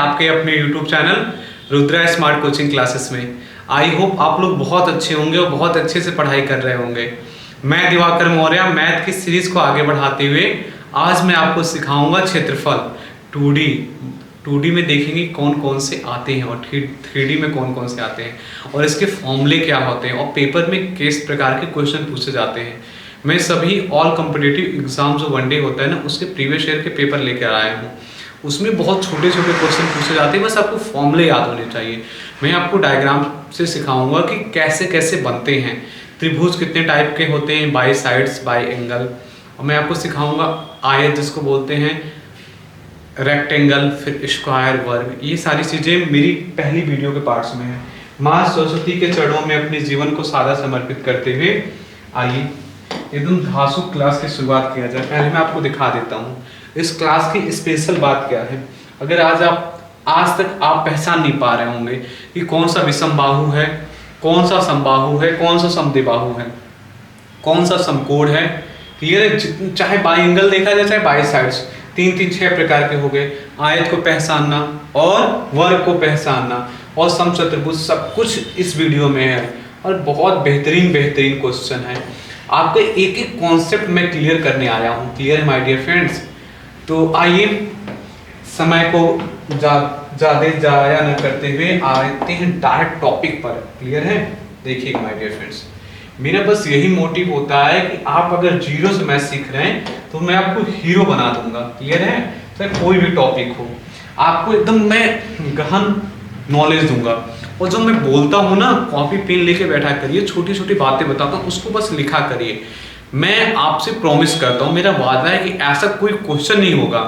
आपके अपने YouTube channel Rudra smart coaching classes में। आई होप आप लोग बहुत अच्छे होंगे और बहुत अच्छे से पढ़ाई कर रहे होंगे। मैं दिवाकर मौर्य मैथ की सीरीज को आगे बढ़ाते हुए आज मैं आपको सिखाऊंगा क्षेत्रफल 2D में देखेंगे कौन कौन से आते हैं और 3D में कौन कौन से आते हैं और इसके फॉर्मूले क्या होते हैं और पेपर में किस प्रकार के क्वेश्चन पूछे जाते हैं। मैं सभी ऑल कॉम्पिटिटिव एग्जाम जो वनडे होता है ना उसके प्रीवियस ईयर के पेपर लेकर आया हूँ। उसमें बहुत छोटे छोटे क्वेश्चन पूछे जाते हैं, बस आपको फॉर्मूले याद होने चाहिए। मैं आपको डायग्राम से सिखाऊंगा कि कैसे कैसे बनते हैं, त्रिभुज कितने टाइप के होते हैं, बाई साइड्स बाई एंगल, और मैं आपको सिखाऊंगा आयत जिसको बोलते हैं, रेक्टेंगल, फिर स्क्वायर, वर्ग। ये सारी चीज़ें मेरी पहली वीडियो के पार्ट्स में है। माँ सरस्वती के चरणों में अपने जीवन को सादा समर्पित करते हुए आइए एकदम धांसू क्लास की शुरुआत किया जाए। पहले मैं आपको दिखा देता हूँ इस क्लास की स्पेशल बात क्या है। अगर आज तक आप पहचान नहीं पा रहे होंगे कि कौन सा विषम बाहु है, कौन सा समबाहु है, कौन सा समद्विबाहु है, कौन सा समकोण है, क्लियर है। चाहे बाई एंगल देखा जाए चाहे बाई साइड्स, 6 प्रकार के हो गए। आयत को पहचानना और वर्ग को पहचानना और समचतुर्भुज, सब कुछ इस वीडियो में है और बहुत बेहतरीन क्वेश्चन है। आपके एक एक कॉन्सेप्ट मैं क्लियर करने आया हूँ। क्लियर है माय डियर फ्रेंड्स। तो आइए समय को ज़्यादा जाया न करते हुए आते हैं डायरेक्ट टॉपिक पर। क्लियर है। देखिए माय डियर फ्रेंड्स, मेरा बस यही मोटिव होता है कि आप अगर जीरो से मैथ सीख रहे हैं तो मैं आपको हीरो बना दूंगा। क्लियर है। चाहे कोई भी टॉपिक हो, आपको एकदम मैं गहन नॉलेज दूंगा। और जो मैं बोलता हूँ ना, कॉपी पेन लेके बैठा करिए, छोटी छोटी बातें बताता हूँ उसको बस लिखा करिए। मैं आपसे प्रॉमिस करता हूँ, मेरा वादा है कि ऐसा कोई क्वेश्चन नहीं होगा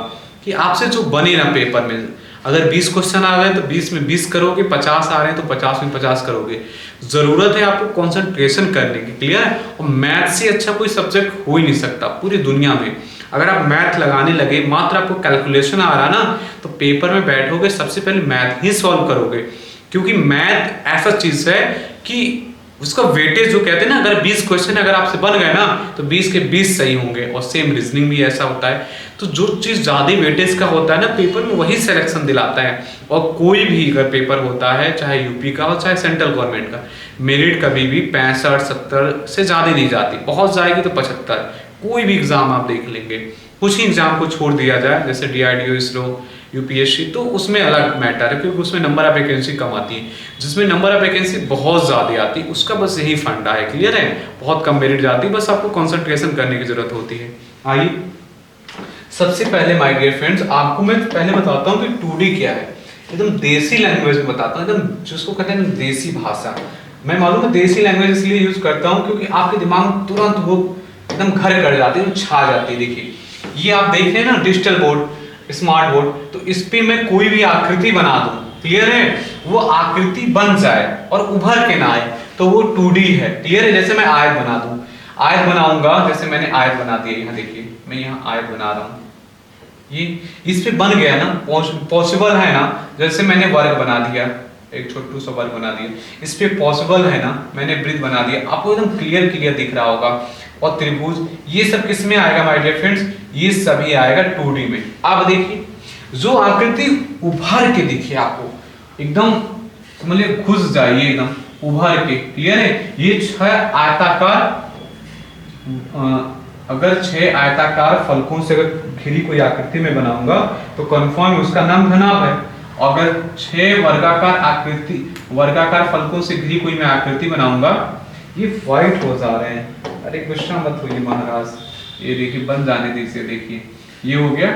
कि आपसे जो बने ना पेपर में। अगर 20 क्वेश्चन आ गए तो 20 में 20 करोगे, 50 आ रहे हैं तो 50 में 50 करोगे। जरूरत है आपको कंसंट्रेशन करने की। क्लियर है। और मैथ से अच्छा कोई सब्जेक्ट हो ही नहीं सकता पूरी दुनिया में। अगर आप मैथ लगाने लगे, मात्र आपको कैलकुलेशन आ रहा ना, तो पेपर में बैठोगे सबसे पहले मैथ ही सॉल्व करोगे। क्योंकि मैथ ऐसा चीज है कि उसका वेटेज जो कहते हैं ना, अगर 20 क्वेश्चन अगर आपसे बन गए ना तो 20 के 20 सही होंगे। और सेम रीजनिंग भी ऐसा होता है। तो जो चीज ज्यादा वेटेज का होता है ना पेपर में, वही सिलेक्शन दिलाता है। और कोई भी अगर पेपर होता है, चाहे यूपी का हो चाहे सेंट्रल गवर्नमेंट का, मेरिट कभी भी 65-70 से ज्यादा नहीं जाती। बहुत जाएगी तो 75। कोई भी एग्जाम आप देख लेंगे, कुछ ही एग्जाम को छोड़ दिया जाए जैसे DRDO, इसरो, यूपीएससी, तो उसमें अलग मैटर है क्योंकि उसमें नंबर ऑफ वैकेंसी कम आती है। जिसमें नंबर ऑफ वैकेंसी बहुत ज़्यादा आती है उसका बस यही फंडा है। क्लियर है। बहुत कम मेरिट जाती है, बस आपको कंसंट्रेशन करने की जरूरत होती है। आइए सबसे पहले माय डियर फ्रेंड्स, आपको मैं पहले बताता हूँ कि 2D क्या है। एकदम देसी लैंग्वेज में बताता हूँ, एकदम जिसको कहते हैं देसी भाषा। मैं मालूम है देसी लैंग्वेज इसलिए यूज करता हूँ क्योंकि आपके दिमाग में तुरंत वो एकदम घर कर जाती है, छा जाती है। देखिए ये आप देख रहे हैं ना डिजिटल बोर्ड, स्मार्ट बोर्ड, तो इस पे मैं कोई भी आकृति बना दूं, क्लियर है, वो आकृति बन जाए और उभर के ना आए तो वो 2D है। क्लियर है। जैसे मैं आयत बना दूं, आयत बनाऊंगा, जैसे मैंने आयत बना दिया, यहाँ देखिए मैं यहाँ आयत बना रहा हूँ, ये इस पे बन गया ना, पॉसिबल है ना। जैसे मैंने वर्ग बना दिया, एक छोटू सा वर्ग बना दिया, इस पे पॉसिबल है ना, मैंने वृत्त बना दिया, आपको एकदम क्लियर दिख रहा होगा। और त्रिभुज, ये सब किस में आएगा माय डियर फ्रेंड्स, ये सभी आएगा 2D में। आप देखिए जो आकृति उभर के दिखे आपको, एकदम समझिए घुस जाइए एकदम उभर के। क्लियर है। ये 6 आयताकार, अगर 6 आयताकार फलकों से अगर घिरी कोई आकृति में बनाऊंगा तो कंफर्म उसका नाम घनाभ है। अगर 6 वर्गाकार फलकों से घिरी कोई मैं आकृति बनाऊंगा, ये व्हाइट हो जा रहे हैं, अरे गुस्सा मत होइए महाराज, ये देखिए बन जाने दीजिए। देखिए ये हो गया,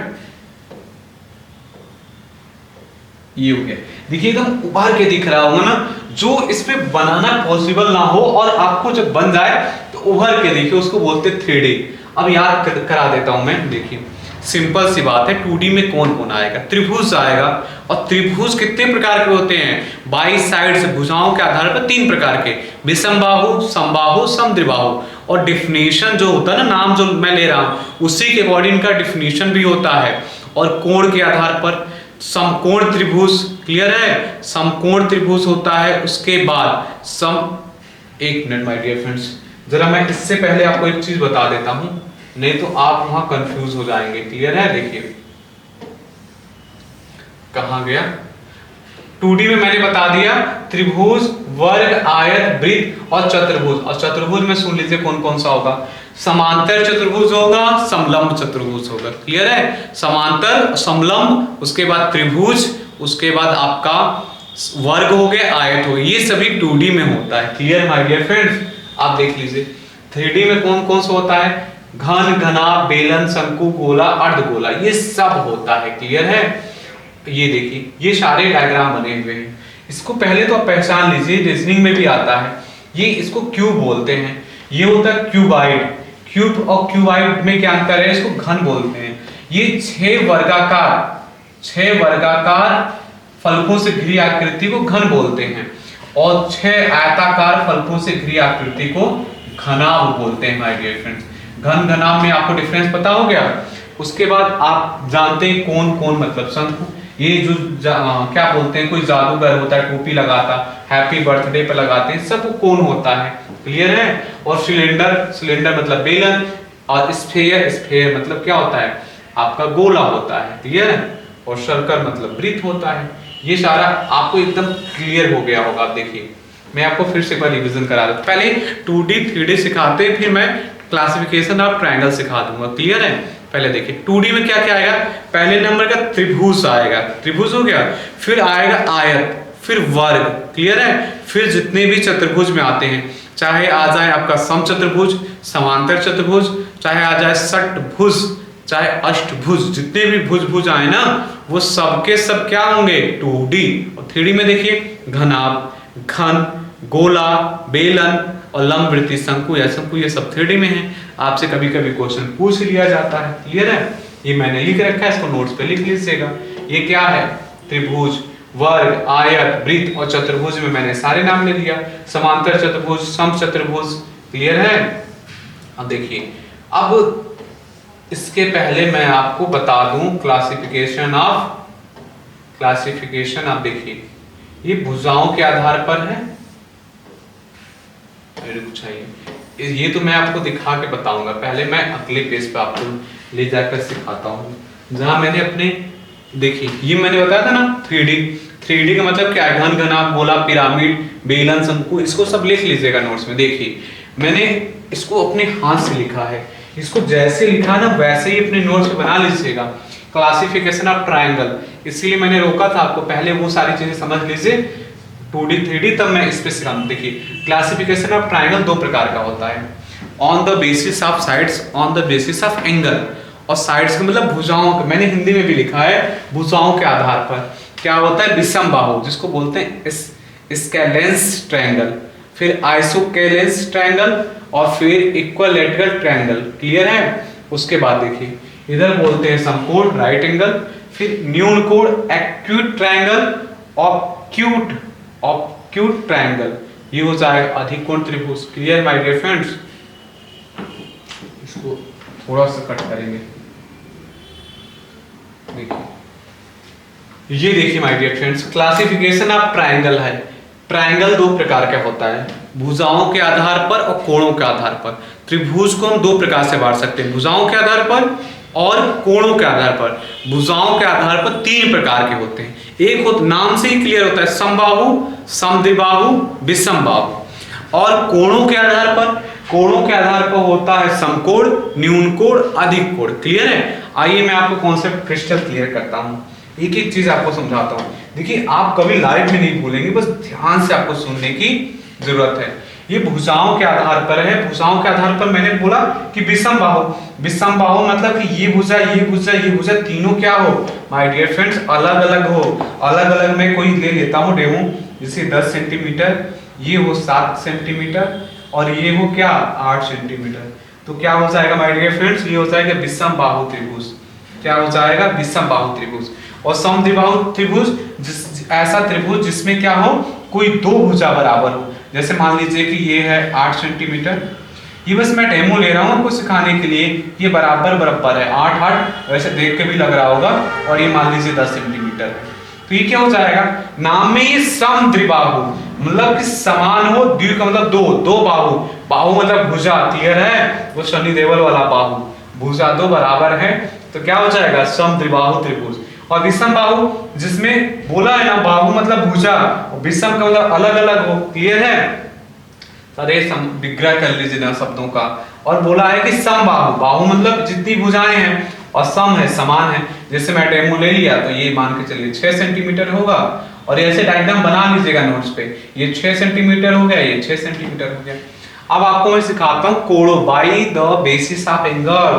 ये हो गया। देखिए एकदम उभार के दिख रहा होगा ना। जो इसमें बनाना पॉसिबल ना हो और आपको जब बन जाए तो उभर के देखिए, उसको बोलते 3D। अब याद करा देता हूं मैं। देखिए सिंपल सी बात है, 2D में कौन कौन आएगा, त्रिभुज आएगा। और त्रिभुज कितने प्रकार के होते हैं, बाई साइड से भुजाओं के आधार पर 3 प्रकार के, विषम बाहु, समबाहु, समद्विबाहु। और डिफिनीशन जो होता है ना, नाम जो मैं ले रहा हूं उसी के अकॉर्डिंग का डिफिनीशन भी होता है। और कोण के आधार पर समकोण त्रिभुज, क्लियर है, समकोण त्रिभुज होता है। उसके बाद एक मिनट माय डियर फ्रेंड्स, जरा मैं इससे पहले आपको एक चीज बता देता हूं, नहीं तो आप वहां कंफ्यूज हो जाएंगे। क्लियर है। देखिए कहाँ गया, 2D में मैंने बता दिया त्रिभुज, वर्ग, आयत, वृत्त और चतुर्भुज। और चतुर्भुज में सुन लीजिए कौन कौन सा होगा, समांतर चतुर्भुज होगा, समलंब चतुर्भुज होगा। क्लियर है, समांतर, समलंब, उसके बाद त्रिभुज, उसके बाद आपका वर्ग हो गया, आयत हो गया, ये सभी 2D में होता है। क्लियर माय डियर फ्रेंड्स, आप देख लीजिए 3D में कौन कौन सा होता है, घन, घना, बेलन, शंकु, गोला, अर्धगोला, ये सब होता है। क्लियर है, ये देखिए ये सारे डायग्राम बने हुए हैं। इसको पहले तो आप पहचान लीजिए, रीजनिंग में भी आता है, ये इसको क्यूब बोलते हैं, ये होता है क्यूबाइड। क्यूब और क्यूबाइड में क्या अंतर है, इसको घन बोलते हैं। ये 6 वर्गाकार फलकों से घिरी आकृति को घन बोलते हैं, और 6 आयताकार फलकों से घिरी आकृति को घनाभ बोलते हैं माय डियर फ्रेंड्स। घन घनाभ में आपको डिफरेंस पता हो गया। उसके बाद आप जानते हैं कौन कौन, मतलब शंकु, ये जो क्या बोलते हैं, कोई जादूगर होता है, टोपी लगाता, हैप्पी बर्थडे पे लगाते हैं, सब कौन होता है। क्लियर है, और सिलेंडर, सिलेंडर मतलब बेलन, और स्फेयर, स्फेयर मतलब क्या होता है, आपका गोला होता है। क्लियर है, और सर्कल मतलब वृत्त होता है। ये सारा आपको एकदम क्लियर हो गया होगा। आप देखिए मैं आपको फिर से एक बार रिवीजन करा दूं, पहले 2D 3D सिखाते हैं, फिर मैं क्लासिफिकेशन ऑफ ट्रायंगल सिखा दूंगा। क्लियर है, पहले देखिए 2D में क्या क्या आएगा, पहले नंबर का त्रिभुज आएगा, त्रिभुज हो गया, फिर आएगा आयत, फिर वर्ग। क्लियर है, फिर जितने भी चतुर्भुज में आते हैं, चाहे आ जाए आपका समचतुर्भुज, समांतर चतुर्भुज, चाहे आ जाए षटभुज, चाहे अष्टभुज, जितने भी भुज भुज आए ना, वो सबके सब क्या होंगे 2D। और 3D में देखिए घनाभ, घन, गोला, बेलन और लंब, वृत्ति, शंकु या शंकु, ये सब 3D में है। आपसे कभी कभी क्वेश्चन पूछ लिया जाता है। क्लियर है, ये मैंने लिख रखा है, इसको नोट्स पे लिख लीजिएगा। ये क्या है, त्रिभुज, वर्ग, आयत, वृत्त और चतुर्भुज में मैंने सारे नाम ले लिया, समांतर चतुर्भुज, समचतुर्भुज। क्लियर है, अब देखिए, अब इसके पहले मैं आपको बता दूं क्लासिफिकेशन ऑफ, क्लासिफिकेशन आप देखिए, ये भुजाओं के आधार पर है, ये तो मैं आपको दिखा के बताऊंगा, पहले मैं अगले पेज पे आपको ले जाकर सिखाता हूँ, जहां मैंने अपने, देखिए ये मैंने बताया था ना 3D का मतलब क्या है, घन, घनाभ, गोला, पिरामिड, बेलन, शंकु, इसको सब लिख लीजिएगा नोट्स में। देखिए मैंने इसको अपने हाथ से लिखा है, इसको जैसे लिखा ना वैसे ही अपने नोट्स पे बना लीजिएगा। क्लासिफिकेशन ऑफ ट्रायंगल, इसीलिए मैंने रोका था आपको, पहले वो सारी चीजें समझ लीजिए 2D 3D, तब मैं इस पे सिखाऊंगा। देखिए क्लासिफिकेशन ऑफ ट्रायंगल दो प्रकार का होता है, on the basis of sides, on the basis of angle. और साइड्स का मतलब भुजाओं का, मैंने हिंदी में भी लिखा है, भुजाओं के आधार पर क्या होता है, विषम बाहु, जिसको बोलते हैं स्केलेंस ट्रायंगल, फिर आइसोस्केलेंस ट्रायंगल, और फिर इक्विलैटरल ट्रायंगल। क्लियर है, उसके बाद देखिए इधर बोलते हैं समकोण, राइट एंगल, फिर न्यून कोण, एक्यूट ट्रायंगल, ऑब्ट्यूट ट्रायंगल, ये हो जाएगा अधिक कोण त्रिभुज। क्लियर माय डियर फ्रेंड्स, इसको थोड़ा सा कट करेंगे। देखिए ये देखिए my dear friends, classification of triangle है। ट्रायंगल दो प्रकार का होता है, भुजाओं के आधार पर और कोणों के आधार पर। त्रिभुज को हम दो प्रकार से बांट सकते हैं, भुजाओं के आधार पर और कोणों के आधार पर। भुजाओं के आधार पर 3 प्रकार के होते हैं, एक हो नाम से ही क्लियर होता है, समबाहु, समद्विबाहु, विषमबाहु। और कोणों के आधार पर, कोणों के आधार पर होता है समकोण, न्यून कोण, अधिक कोण। क्लियर है, आइए मैं आपको कॉन्सेप्ट क्रिस्टल क्लियर करता हूं, एक एक चीज आपको समझाता हूं। देखिए आप कभी लाइव में नहीं भूलेंगे, बस ध्यान से आपको सुनने की जरूरत है। ये भुजाओं के आधार पर है, भुजाओं के आधार पर मैंने बोला कि विषम बाहु, विषम बाहु मतलब कि ये भुजा, ये भुजा, ये भुजा तीनों क्या हो माय डियर फ्रेंड्स, अलग अलग हो। अलग अलग में कोई ले लेता हूं डेमो, जैसे 10 सेंटीमीटर, ये हो 7 सेंटीमीटर, और ये हो क्या 8 सेंटीमीटर, तो क्या हो जाएगा माय डियर फ्रेंड्स, ये हो जाएगा विषम बाहु त्रिभुज। क्या हो जाएगा, विषम बाहु त्रिभुज। और समद्विबाहु त्रिभुज, ऐसा त्रिभुज जिसमें क्या हो, कोई दो भुजा बराबर हो। जैसे मान लीजिए कि ये है 8 सेंटीमीटर, ये बस मैं डेमो ले रहा हूँ आपको सिखाने के लिए, ये बराबर बराबर है 8 8, वैसे देख के भी लग रहा होगा, और ये मान लीजिए 10 सेंटीमीटर है। तो ये क्या हो जाएगा, नाम में ये समद्विबाहु मतलब कि समान हो, द्वि का मतलब दो, दो बाहु, बाहु मतलब भुजा। क्लियर है, वो शनि देवल वाला बाहु, भुजा दो बराबर है, तो क्या हो जाएगा समद्विबाहु त्रिभुज। और विषम बाहु जिसमें बोला है ना, बाहु मतलब भुजा और विषम का मतलब अलग अलग हो। क्लियर है? अरे विग्रह कर लीजिए ना शब्दों का। और बोला है कि सम बाहु, बाहु मतलब जितनी भुजाएं हैं, और सम है समान है। जैसे मैं डेमो ले लिया तो ये मान के चलिए 6 सेंटीमीटर होगा, और ऐसे डायग्राम बना लीजिएगा नोट्स पे। ये 6 सेंटीमीटर हो गया, ये 6 सेंटीमीटर हो गया। अब आपको मैं सिखाता हूँ कोणों by the basis of angle.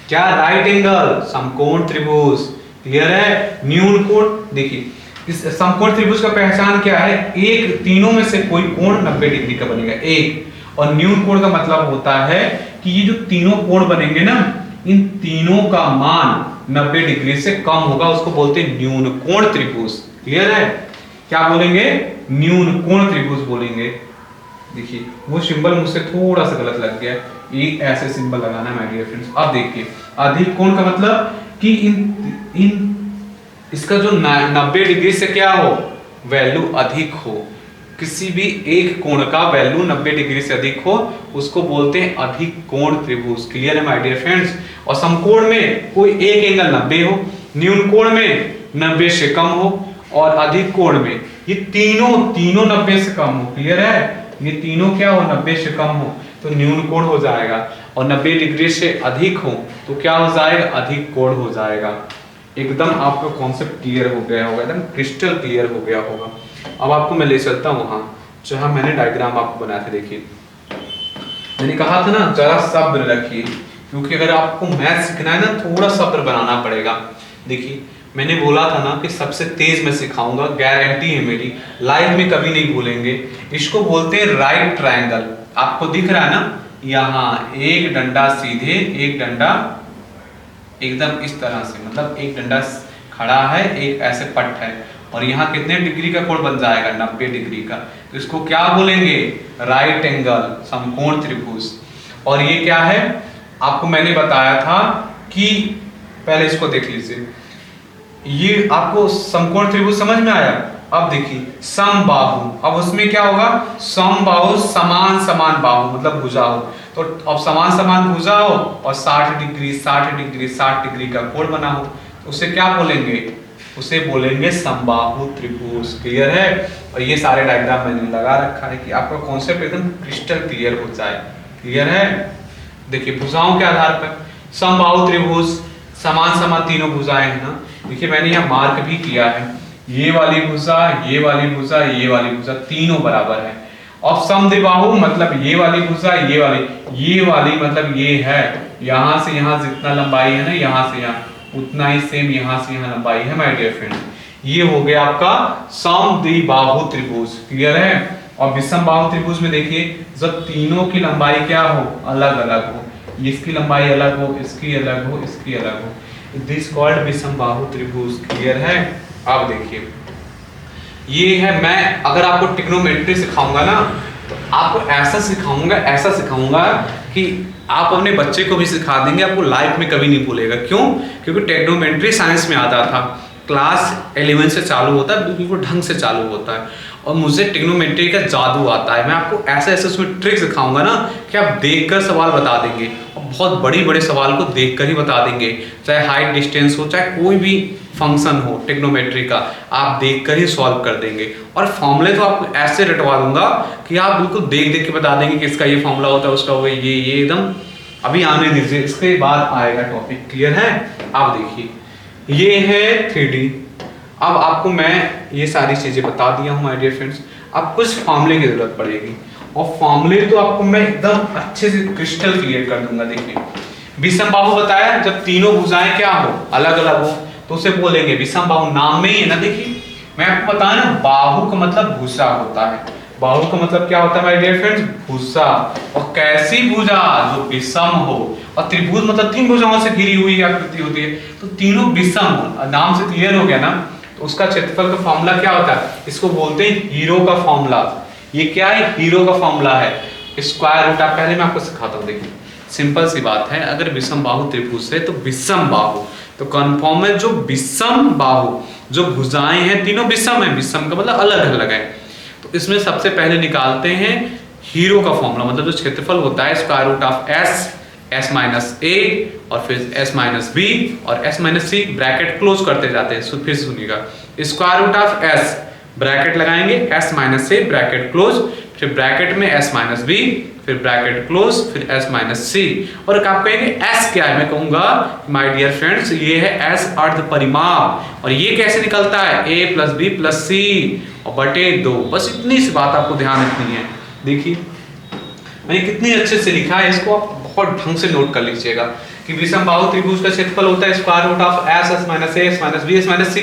क्या? राइट एंगल, समकोण त्रिभुज। क्लियर है? न्यून कोण, देखिए इस समकोण त्रिभुज का पहचान क्या है? एक तीनों में से कोई कोण 90 डिग्री का बनेगा, एक। और न्यून कोण का मतलब होता है कि ये जो तीनों कोण बनेंगे ना, इन तीनों का मान 90 डिग्री से कम होगा, उसको बोलते हैं न्यून कोण त्रिभुज। क्लियर है? क्या बोलेंगे? न्यून कोण त्रिभुज बोलेंगे। देखिए वो सिंबल मुझसे थोड़ा सा गलत लग गया, एक ऐसे सिंबल लगाना है माय डियर फ्रेंड्स। अब देखिए अधिक कोण का मतलब कि इन इसका जो 90 डिग्री से क्या हो, वैल्यू अधिक हो। किसी भी एक कोण का वैल्यू 90 डिग्री से अधिक हो, उसको बोलते हैं अधिक कोण त्रिभुज। क्लियर है माय डियर फ्रेंड्स? और समकोण में कोई एक एंगल 90 हो, न्यून कोण में 90 से कम हो, और अधिक कोण में ये तीनों 90 से कम हो। क्लियर है? ये तीनों क्या हो, 90 से कम हो तो न्यून कोण हो जाएगा, और 90 डिग्री से अधिक हो तो क्या हो जाएगा, अधिक कोण हो जाएगा। एकदम आपको कॉन्सेप्ट क्लियर हो गया होगा, एकदम क्रिस्टल क्लियर हो गया होगा। अब आपको मैं ले चलता हूँ वहां जहां मैंने डायग्राम आपको बनाए थे। देखिए मैंने कहा था ना जरा सब्र रखिए, क्योंकि अगर आपको मैथ सीखना है ना थोड़ा सब्र बनाना पड़ेगा। देखिए मैंने बोला था ना कि सबसे तेज मैं सिखाऊंगा, गारंटी है मेरी, लाइफ में कभी नहीं भूलेंगे। इसको बोलते हैं राइट ट्रायंगल। आपको दिख रहा है ना, यहाँ एक डंडा सीधे, एक डंडा एकदम इस तरह से, मतलब एक डंडा खड़ा है, एक ऐसे पट है, और यहाँ कितने डिग्री का कोण बन जाएगा, 90 डिग्री का। तो इसको क्या बोलेंगे, राइट एंगल, समकोण त्रिभुज। और ये क्या है, आपको मैंने बताया था कि पहले इसको देख लीजिए, ये आपको समकोण त्रिभुज समझ में आया। अब देखिए समबाहु, अब उसमें क्या होगा, समबाहु समान समान बाहु मतलब भुजा हो, तो अब समान समान भुजा हो और 60 डिग्री 60 डिग्री 60 डिग्री का कोण बना हो, तो उसे क्या बोलेंगे, उसे बोलेंगे समबाहु त्रिभुज। क्लियर है? और ये सारे डायग्राम मैंने लगा रखा है कि आपका कॉन्सेप्ट एकदम क्रिस्टल क्लियर हो जाए। क्लियर है? देखिए भुजाओं के आधार पर समबाहु त्रिभुज, समान समान तीनों भुजाएं हैं ना। देखिए मैंने यहाँ मार्क भी किया है, ये वाली भुजा, ये वाली भुजा, ये वाली भुजा, तीनों बराबर है। और समद्विबाहु मतलब ये वाली भुजा, ये वाली मतलब ये है, यहाँ से यहाँ जितना लंबाई है ना, यहाँ से यहाँ उतना ही सेम यहाँ से यहाँ लंबाई है माय डियर फ्रेंड। ये हो गया आपका समद्विबाहु त्रिभुज। क्लियर है? और विषम बाहु त्रिभुज में देखिए जब तीनों की लंबाई क्या हो, अलग अलग हो, इसकी लंबाई अलग हो, इसकी अलग हो, इसकी अलग हो, दिस कॉल्ड विषम बाहु त्रिभुज। क्लियर है? अब देखिए ये है, मैं अगर आपको ट्रिग्नोमेट्री सिखाऊंगा ना तो आपको ऐसा सिखाऊंगा कि आप अपने बच्चे को भी सिखा देंगे, आपको लाइफ में कभी नहीं भूलेगा। क्यों? क्योंकि ट्रिग्नोमेट्री साइंस में आता था, क्लास 11 से चालू होता है, बिल्कुल ढंग से चालू होता है, और मुझे ट्रिग्नोमेट्री का जादू आता है। मैं आपको ऐसे ऐसे उसमें ट्रिक सिखाऊंगा ना कि आप देखकर सवाल बता देंगे, और बहुत बड़े बड़े सवाल को देखकर ही बता देंगे, चाहे हाइट डिस्टेंस हो, चाहे कोई भी फंक्शन हो ट्रिग्नोमेट्री का, आप देखकर ही सॉल्व कर देंगे। और फॉर्मूले तो आपको ऐसे रटवा दूंगा कि आप बिल्कुल देख देख के बता देंगे कि इसका ये फॉर्मूला होता है, उसका होगा ये एकदम। अभी आने दीजिए, इसके बाद आएगा टॉपिक। क्लियर है? आप देखिए ये है 3D। अब आपको मैं ये सारी चीजें बता दिया हूँ माय डियर फ्रेंड्स। अब कुछ फॉर्मूले की जरूरत पड़ेगी, और फॉर्मूले तो आपको मैं एकदम अच्छे से क्रिस्टल क्लियर कर दूंगा। देखिए विषम बाहु बताया, जब तीनों भुजाएं क्या हो, अलग अलग हो, तो उसे बोलेंगे विषम बाहु। नाम में ही है ना, देखिए मैं आपको बताया ना, बाहु का मतलब भुजा होता है। बाहु का मतलब क्या होता है माय डियर फ्रेंड्स, भुजा। और कैसी भुजा, जो विषम हो। और त्रिभुज मतलब 3 भुजाओं से घिरी हुई आकृति होती है, तो तीनों विषम हो। नाम से क्लियर हो गया ना। तो उसका क्षेत्रफल का फॉर्मूला क्या होता है, इसको बोलते हैं हीरो का फॉर्मूला। ये क्या है, हीरो का फॉर्मूला है, स्क्वायर रूट। आप पहले मैं आपको सिखाता हूँ। देखिए सिंपल सी बात है, अगर विषम बाहु त्रिभुज है तो विषम बाहु, तो कन्फर्म है जो विषम बाहु, जो भुजाएं हैं तीनों विषम है, विषम का मतलब अलग अलग है। तो इसमें सबसे पहले निकालते हैं हीरो का फॉर्मूला, मतलब जो क्षेत्रफल होता है square root of S S minus A और फिर एस माइनस बी और S minus C, bracket close करते जाते हैं। फिर सुनिएगा, square root of S, bracket लगाएंगे, S minus A bracket close, फिर ब्रैकेट में एस माइनस बी, फिर ब्रैकेट क्लोज, फिर एस माइनस सी। और आप कहेंगे एस क्या है, मैं कहूंगा माय डियर फ्रेंड्स ये है एस अर्ध परिमाप। और ये कैसे निकलता है, ए प्लस बी प्लस सी और बटे 2। बस इतनी सी बात आपको ध्यान रखनी है। देखिए मैंने कितनी अच्छे से लिखा है, इसको आप बहुत ढंग से नोट कर लीजिएगा कि विषम बाहु त्रिभुज का क्षेत्रफल होता है square root of S, S minus A, S minus B, S minus C.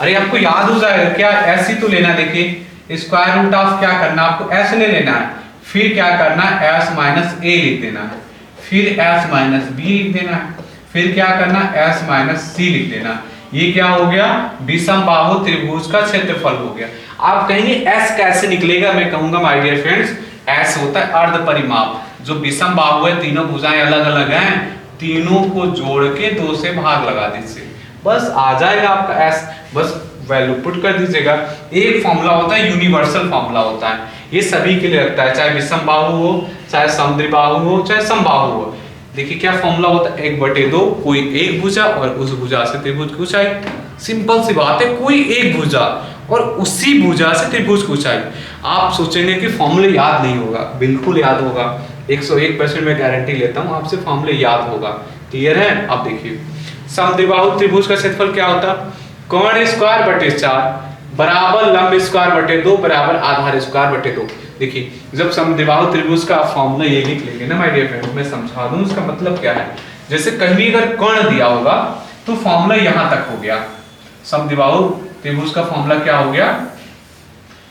अरे आपको याद हो जाएगा क्या, एस ही तो लेना है। देखिए स्क्वायर रूट ऑफ क्या करना, आपको एस ले लेना है, फिर क्या करना है एस माइनस ए लिख देना है, फिर एस माइनस बी लिख देना है, फिर क्या करना एस माइनस सी लिख देना। ये क्या हो गया, विषम बाहु त्रिभुज का क्षेत्रफल हो गया। आप कहेंगे एस कैसे निकलेगा, मैं कहूंगा माय डियर फ्रेंड्स एस होता है अर्ध परिमाप। जो विषम बाहु है, तीनों भुजाएं अलग अलग हैं, तीनों को जोड़ के 2 से भाग लगा दीजिए, बस आ जाएगा आपका एस। बस वैल्यू पुट कर दीजिएगा। एक फॉर्मूला होता है, यूनिवर्सल फॉर्मूला होता है, ये सभी के लिए लगता है, चाहे विषम बाहु हो, चाहे समद्विबाहु हो, चाहे समबाहु हो। देखिए क्या फॉर्मूला होता है, 1/2, कोई एक भुजा और उस भुजा से त्रिभुज की ऊंचाई। सिंपल सी बात है, कोई एक भुजा और उसी भुजा से त्रिभुज की ऊंचाई। आप सोचेंगे कि फॉर्मूले याद नहीं होगा, बिल्कुल याद होगा, 101% मैं गारंटी लेता हूं आपसे फॉर्मूले याद होगा। क्लियर है। अब देखिए समद्विबाहु त्रिभुज का क्षेत्रफल क्या होता है, कर्ण स्क्वायर बटे 4 बराबर लंब स्क्वायर बटे 2 बराबर आधार स्क्वायर बटे 2। देखिए जब समद्विबाहु त्रिभुज का फॉर्मूला ये लिख लेंगे ना माय डियर फ्रेंड, मैं समझा दूं इसका मतलब क्या है। जैसे कहीं अगर कर्ण दिया होगा तो फॉर्मूला यहां तक हो गया, समद्विबाहु त्रिभुज का फॉर्मूला क्या हो गया,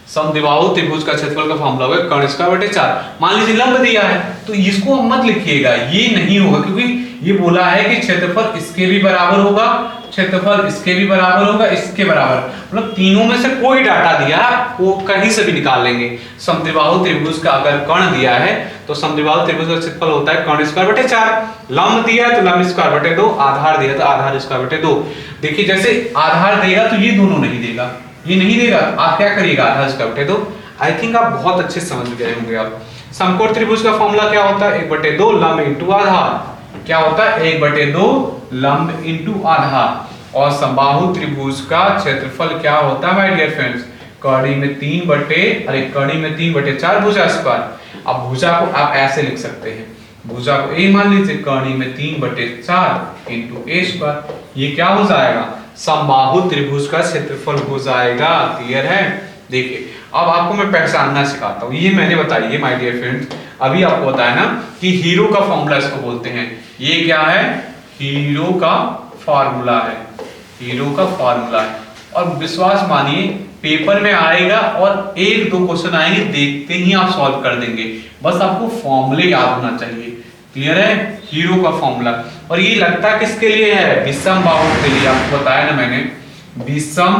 समद्विबाहु त्रिभुज का क्षेत्रफल का फॉर्मूला होगा कर्ण स्क्वायर बटे 4। मान लीजिए लंब दिया है तो इसको मत लिखिएगा, ये नहीं होगा, क्योंकि ये बोला है कि क्षेत्रफल इसके भी बराबर होगा, क्षेत्रफल इसके भी बराबर होगा, इसके बराबर, मतलब तीनों में से कोई डाटा दिया वो कहीं से भी निकाल लेंगे। समद्विबाहु त्रिभुज का अगर कर्ण दिया है तो समद्विबाहु त्रिभुज का क्षेत्रफल होता है कर्ण स्क्वायर बटे 4, लंब दिया है तो लंब स्क्वायर बटे 2, आधार दिया तो आधार स्क्वायर बटे 2। देखिए जैसे आधार देगा तो ये दोनों नहीं देगा, ये नहीं देगा, आप क्या करिएगा आधार स्क्वायर बटे 2। आई थिंक आप बहुत अच्छे समझ गए होंगे। आप समकोण त्रिभुज का फॉर्मूला क्या होता है, 1/2 लंब इंटू आधार, क्या होता है 1/2 लंब इंटू आधार। और समबाहु त्रिभुज का क्षेत्रफल क्या होता है माय डियर फ्रेंड्स, कड़ी में 3/4 भुजा स्क्वायर। अब भुजा को आप ऐसे लिख सकते हैं, भुजा को ए मान लीजिए, कड़ी में 3/4 इंटू ए स्क्वायर, ये क्या हो जाएगा, समबाहु त्रिभुज का क्षेत्रफल हो जाएगा। क्लियर है। देखिए अब आपको मैं पहचानना सिखाता हूँ, ये मैंने बताइए माय डियर फ्रेंड्स, अभी आपको बताया ना कि हीरो का फॉर्मूला इसको बोलते हैं। ये क्या है, हीरो का फॉर्मूला है, हीरो का फॉर्मूला है। और विश्वास मानिए पेपर में आएगा और 1-2 क्वेश्चन आएंगे, देखते ही आप सॉल्व कर देंगे, बस आपको फॉर्मूले याद होना चाहिए। क्लियर है, हीरो का फॉर्मूला। और ये लगता किसके लिए है, विषम बाहु के लिए। आपको बताया ना मैंने, विषम,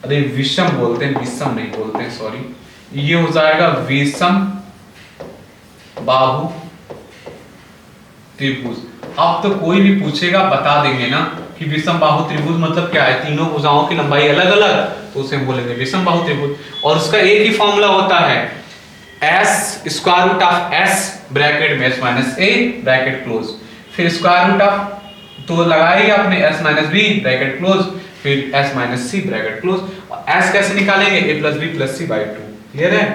अरे विषम बोलते हैं, विषम नहीं बोलते हैं, सॉरी, ये हो जाएगा विषम बाहु त्रिभुज। अब तो कोई भी पूछेगा बता देंगे ना कि विषम बाहु त्रिभुज मतलब क्या है, तीनों भुजाओं की लंबाई अलग अलग, तो उसे हम बोलेंगे विषम बाहु त्रिभुज। और उसका एक ही फॉर्मूला होता है, S square root of S bracket में S minus A bracket close, फिर स्क्वायर रूट ऑफ तो लगाएंगे आपने S minus B bracket close, फिर S minus C bracket close. और एस कैसे निकालेंगे, A plus B plus C by 2। Clear है।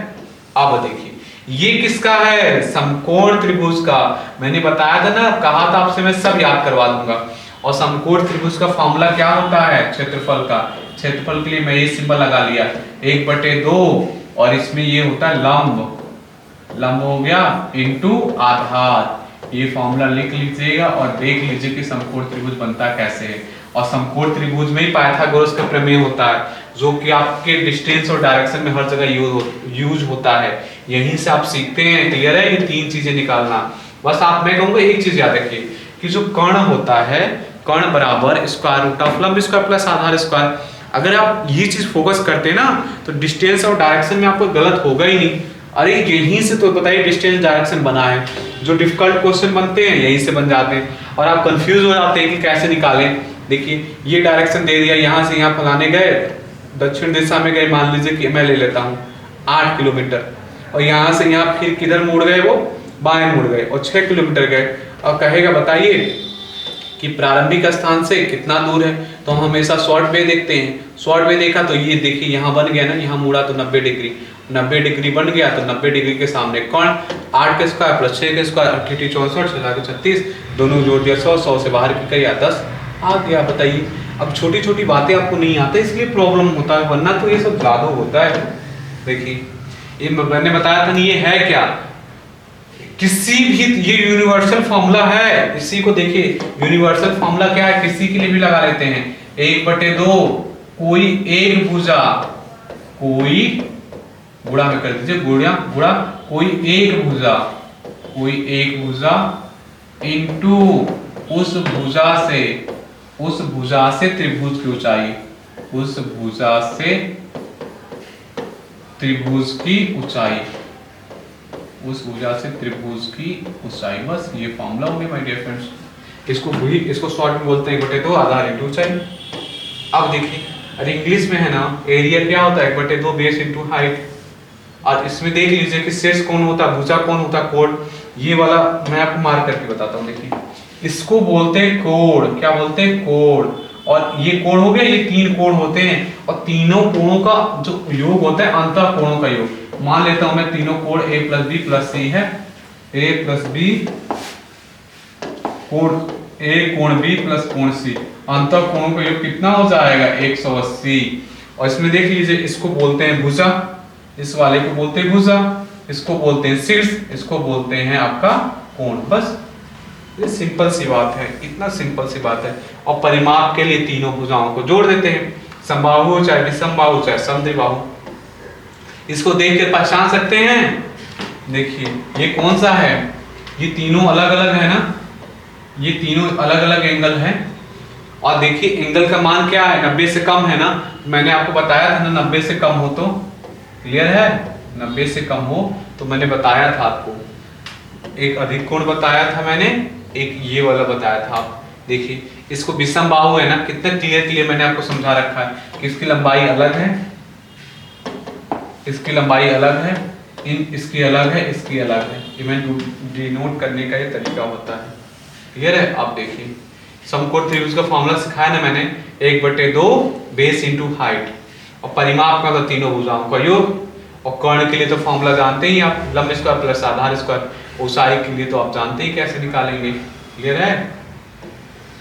अब देखिए ये किसका है, समकोण त्रिभुज का। मैंने बताया था ना, कहा था आपसे मैं सब याद करवा दूंगा। और समकोण त्रिभुज का फॉर्मूला क्या होता है, क्षेत्रफल का, क्षेत्रफल के लिए मैं ये सिंबल लगा लिया 1/2, और इसमें ये होता है लंब, लंब हो गया इंटू आधार। ये फॉर्मूला लिख लीजिएगा और देख लीजिए कि समकोण त्रिभुज बनता कैसे है। और समकोण त्रिभुज में ही पाइथागोरस का प्रमेय होता है, जो कि आपके डिस्टेंस और डायरेक्शन में हर जगह यूज होता है, यहीं से आप सीखते हैं। क्लियर है, ये 3 चीजें निकालना। बस आप, मैं कहूंगा एक चीज याद रखिए कि जो कर्ण होता है, कर्ण बराबर स्क्वायर रूट ऑफ लंब स्क्वायर प्लस आधार स्क्वायर। अगर आप ये चीज फोकस करते हैं ना तो डिस्टेंस और डायरेक्शन में आपको गलत होगा ही नहीं। अरे यहीं से तो बताइए डिस्टेंस डायरेक्शन बना है, जो डिफिकल्ट क्वेश्चन बनते हैं यहीं से बन जाते हैं, और आप कंफ्यूज हो जाते हैं कि कैसे निकालें। देखिए ये डायरेक्शन दे दिया, यहाँ से यहाँ फलाने गए, दक्षिण दिशा में गए, मान लीजिए कि मैं ले लेता हूँ 8 किलोमीटर, और यहाँ से यहाँ फिर किधर मुड़ गए, वो बाएं मुड़ गए और 6 किलोमीटर गए। और कहेगा बताइए कि प्रारंभिक स्थान से कितना दूर है, तो हम हमेशा शॉर्ट वे देखते हैं। शॉर्ट वे देखा तो ये देखिए यहाँ बन गया ना, यहाँ मुड़ा तो 90 डिग्री, 90 डिग्री बन गया तो 90 डिग्री के सामने कौन, 8 के स्क्वायर प्लस 6 के स्क्वायर 88 64 6 36, दोनों जोड़ दिया 100, 100 से बाहर की या 10 आ गया। बताइए अब छोटी छोटी बातें आपको नहीं आती इसलिए प्रॉब्लम होता है, वरना तो ये सब जादू होता है। देखिए ये मैंने बताया था नहीं, ये है क्या, किसी भी, ये यूनिवर्सल फॉर्मूला है, इसी को देखिए यूनिवर्सल फॉर्मूला क्या है, किसी के लिए भी लगा लेते हैं, 1/2 कोई एक भुजा, कोई गुणा में कर दीजिए, गुणा गुणा कोई एक भुजा, कोई एक भुजा इनटू उस भुजा से त्रिभुज की ऊंचाई, उस भुजा से त्रिभुज की ऊंचाई, उस भुजा से त्रिभुज की ऊंचाई। बस ये फॉर्मूला हो गया माय डियर फ्रेंड्स। इसको शॉर्ट में बोलते हैं 1/2 आधार इंटू ऊंचाई। अब देखिए अरे इंग्लिश में है ना, एरिया क्या होता है 1/2 बेस इंटू हाइट। और इसमें देख लीजिए कि शेष कौन होता है, भुजा कौन होता है, कोण। ये वाला मैं आपको मार्क करके बताता हूँ। देखिए इसको बोलते हैं कोण, क्या बोलते हैं, कोण। और ये कोण हो गया, ये 3 कोण होते हैं और तीनों कोणों का जो योग होता है अंतः कोणों का योग। मान लेता हूं मैं तीनों कोण a प्लस बी प्लस सी है, a प्लस बी कोण a कोण b प्लस कोण c, अंतः कोणों का योग कितना हो जाएगा 180। और इसमें देख लीजिए इसको बोलते हैं भुजा, इस वाले को बोलते हैं भुजा, इसको बोलते हैं शीर्ष, इसको बोलते हैं आपका कोण। बस ये सिंपल सी बात है, इतना सिंपल सी बात है। और परिमाप के लिए तीनों भुजाओं को जोड़ देते हैं, समबाहु चाहे विषमबाहु चाहे समद्विबाहु। इसको देख कर पहचान सकते हैं। देखिए ये कौन सा है, ये तीनों अलग अलग है ना, ये तीनों अलग अलग एंगल है। और देखिए एंगल का मान क्या है, 90 से कम है ना, मैंने आपको बताया था ना 90 से कम हो तो, क्लियर है, 90 से कम हो तो मैंने बताया था आपको, एक अधिक कोण बताया था मैंने, एक ये वाला बताया था। आप देखिए इसको विषम बाहु है ना, कितना क्लियर मैंने आपको समझा रखा है कि इसकी लंबाई अलग है, इसकी लंबाई अलग है, इसकी अलग है, इसकी अलग है। इवेंट डिनोट करने का ये तरीका होता है, क्लियर है। आप देखिए समकोण त्रिभुज का फॉर्मूला सिखाया ना मैंने, 1/2 बेस इंटू हाइट। और परिमाप का तो तीनों भुजाओं का योग। और कर्ण के लिए तो फॉर्मूला जानते ही आप, लंब स्क्वायर प्लस आधार स्क्वायर। ऊंचाई के लिए तो आप जानते ही कैसे निकालेंगे, क्लियर है।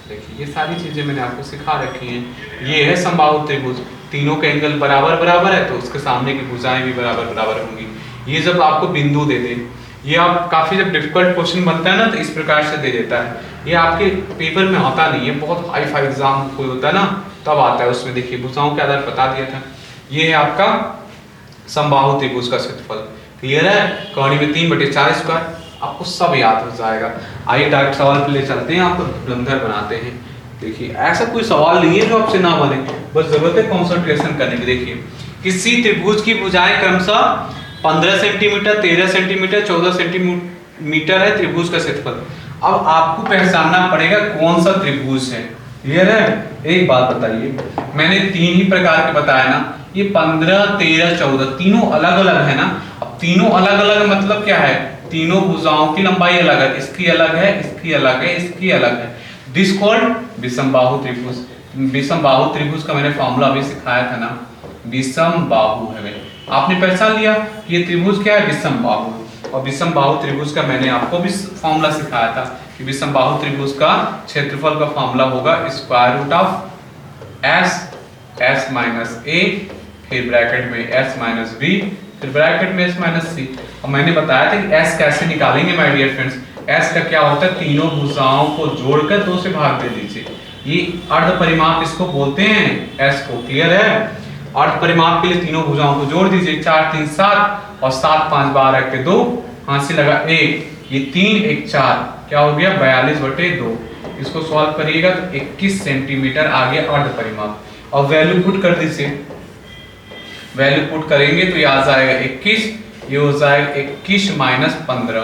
देखिए ये सारी चीजें मैंने आपको सिखा रखी हैं। ये है समबाहु त्रिभुज, तीनों के एंगल बराबर बराबर है तो उसके सामने की भुजाएं भी बराबर बराबर होंगी। ये जब आपको बिंदु दे दे, ये आप काफी जब डिफिकल्ट क्वेश्चन बनता है ना तो इस प्रकार से दे देता है। ये आपके पेपर में होता नहीं है, बहुत हाई फाई एग्जाम कोई होता है ना तब आता है, उसमें देखिए भुजाओं के आधार बता दिया था। ये है आपका समबाहु त्रिभुज का क्षेत्रफल, क्लियर है। कहानी में 3/4 स्क्वायर, आपको सब याद हो जाएगा। आइए डायरेक्ट सवाल पे ले चलते हैं, आपको धुरंधर बनाते हैं। देखिए ऐसा कोई सवाल नहीं है जो आपसे ना बने, बस जरूरत है कंसंट्रेशन करने की। देखिए किसी त्रिभुज की भुजाएं क्रमशः 15 सेंटीमीटर, 13 सेंटीमीटर, 14 सेंटीमीटर है त्रिभुज का क्षेत्रफल। अब आपको पहचानना पड़ेगा कौन सा त्रिभुज है, क्लियर है। एक बात बताइए, मैंने 3 ही प्रकार के बताया ना, ये 15, 13, 14 तीनों अलग अलग है ना। अब तीनों अलग अलग मतलब क्या है, तीनों भुजाओं की लंबाई अलग है, इसकी अलग है, इसकी अलग है, इसकी अलग है। दिस कॉल्ड विषम बाहु त्रिभुज। विषम बाहु त्रिभुज का मैंने फॉर्मूला अभी सिखाया था ना, विषम बाहु है। आपने पहचान लिया कि ये त्रिभुज क्या है, विषम बाहु। और विषम बाहु त्रिभुज का मैंने आपको भी फॉर्मूला सिखाया था कि विषम बाहु त्रिभुज का क्षेत्रफल का फॉर्मूला होगा square root of s minus a, फिर ब्रैकेट में s माइनस b, फिर ब्रैकेट में s माइनस c। और मैंने बताया था कि s कैसे निकालेंगे माय डियर फ्रेंड्स। s का क्या होता है, तीनों भुजाओं को जोड़कर 2 से भाग दे दीजिए। ये अर्ध परिमाप इसको बोलते हैं s को, क्लियर है। अर्ध परिमाप के लिए तीनों भुजाओं को जोड़ दीजिए, 4 3 7 और 7 5 12 के 2, हाथ से लगा 1, ये 3 1 4, क्या हो गया 42/2। इसको सॉल्व करिएगा तो 21 सेंटीमीटर आ गया अर्ध परिमाप। और वैल्यू पुट कर दीजिए, वैल्यू पुट करेंगे तो ये आ जाएगा 21, ये हो जाएगा 21 माइनस 15,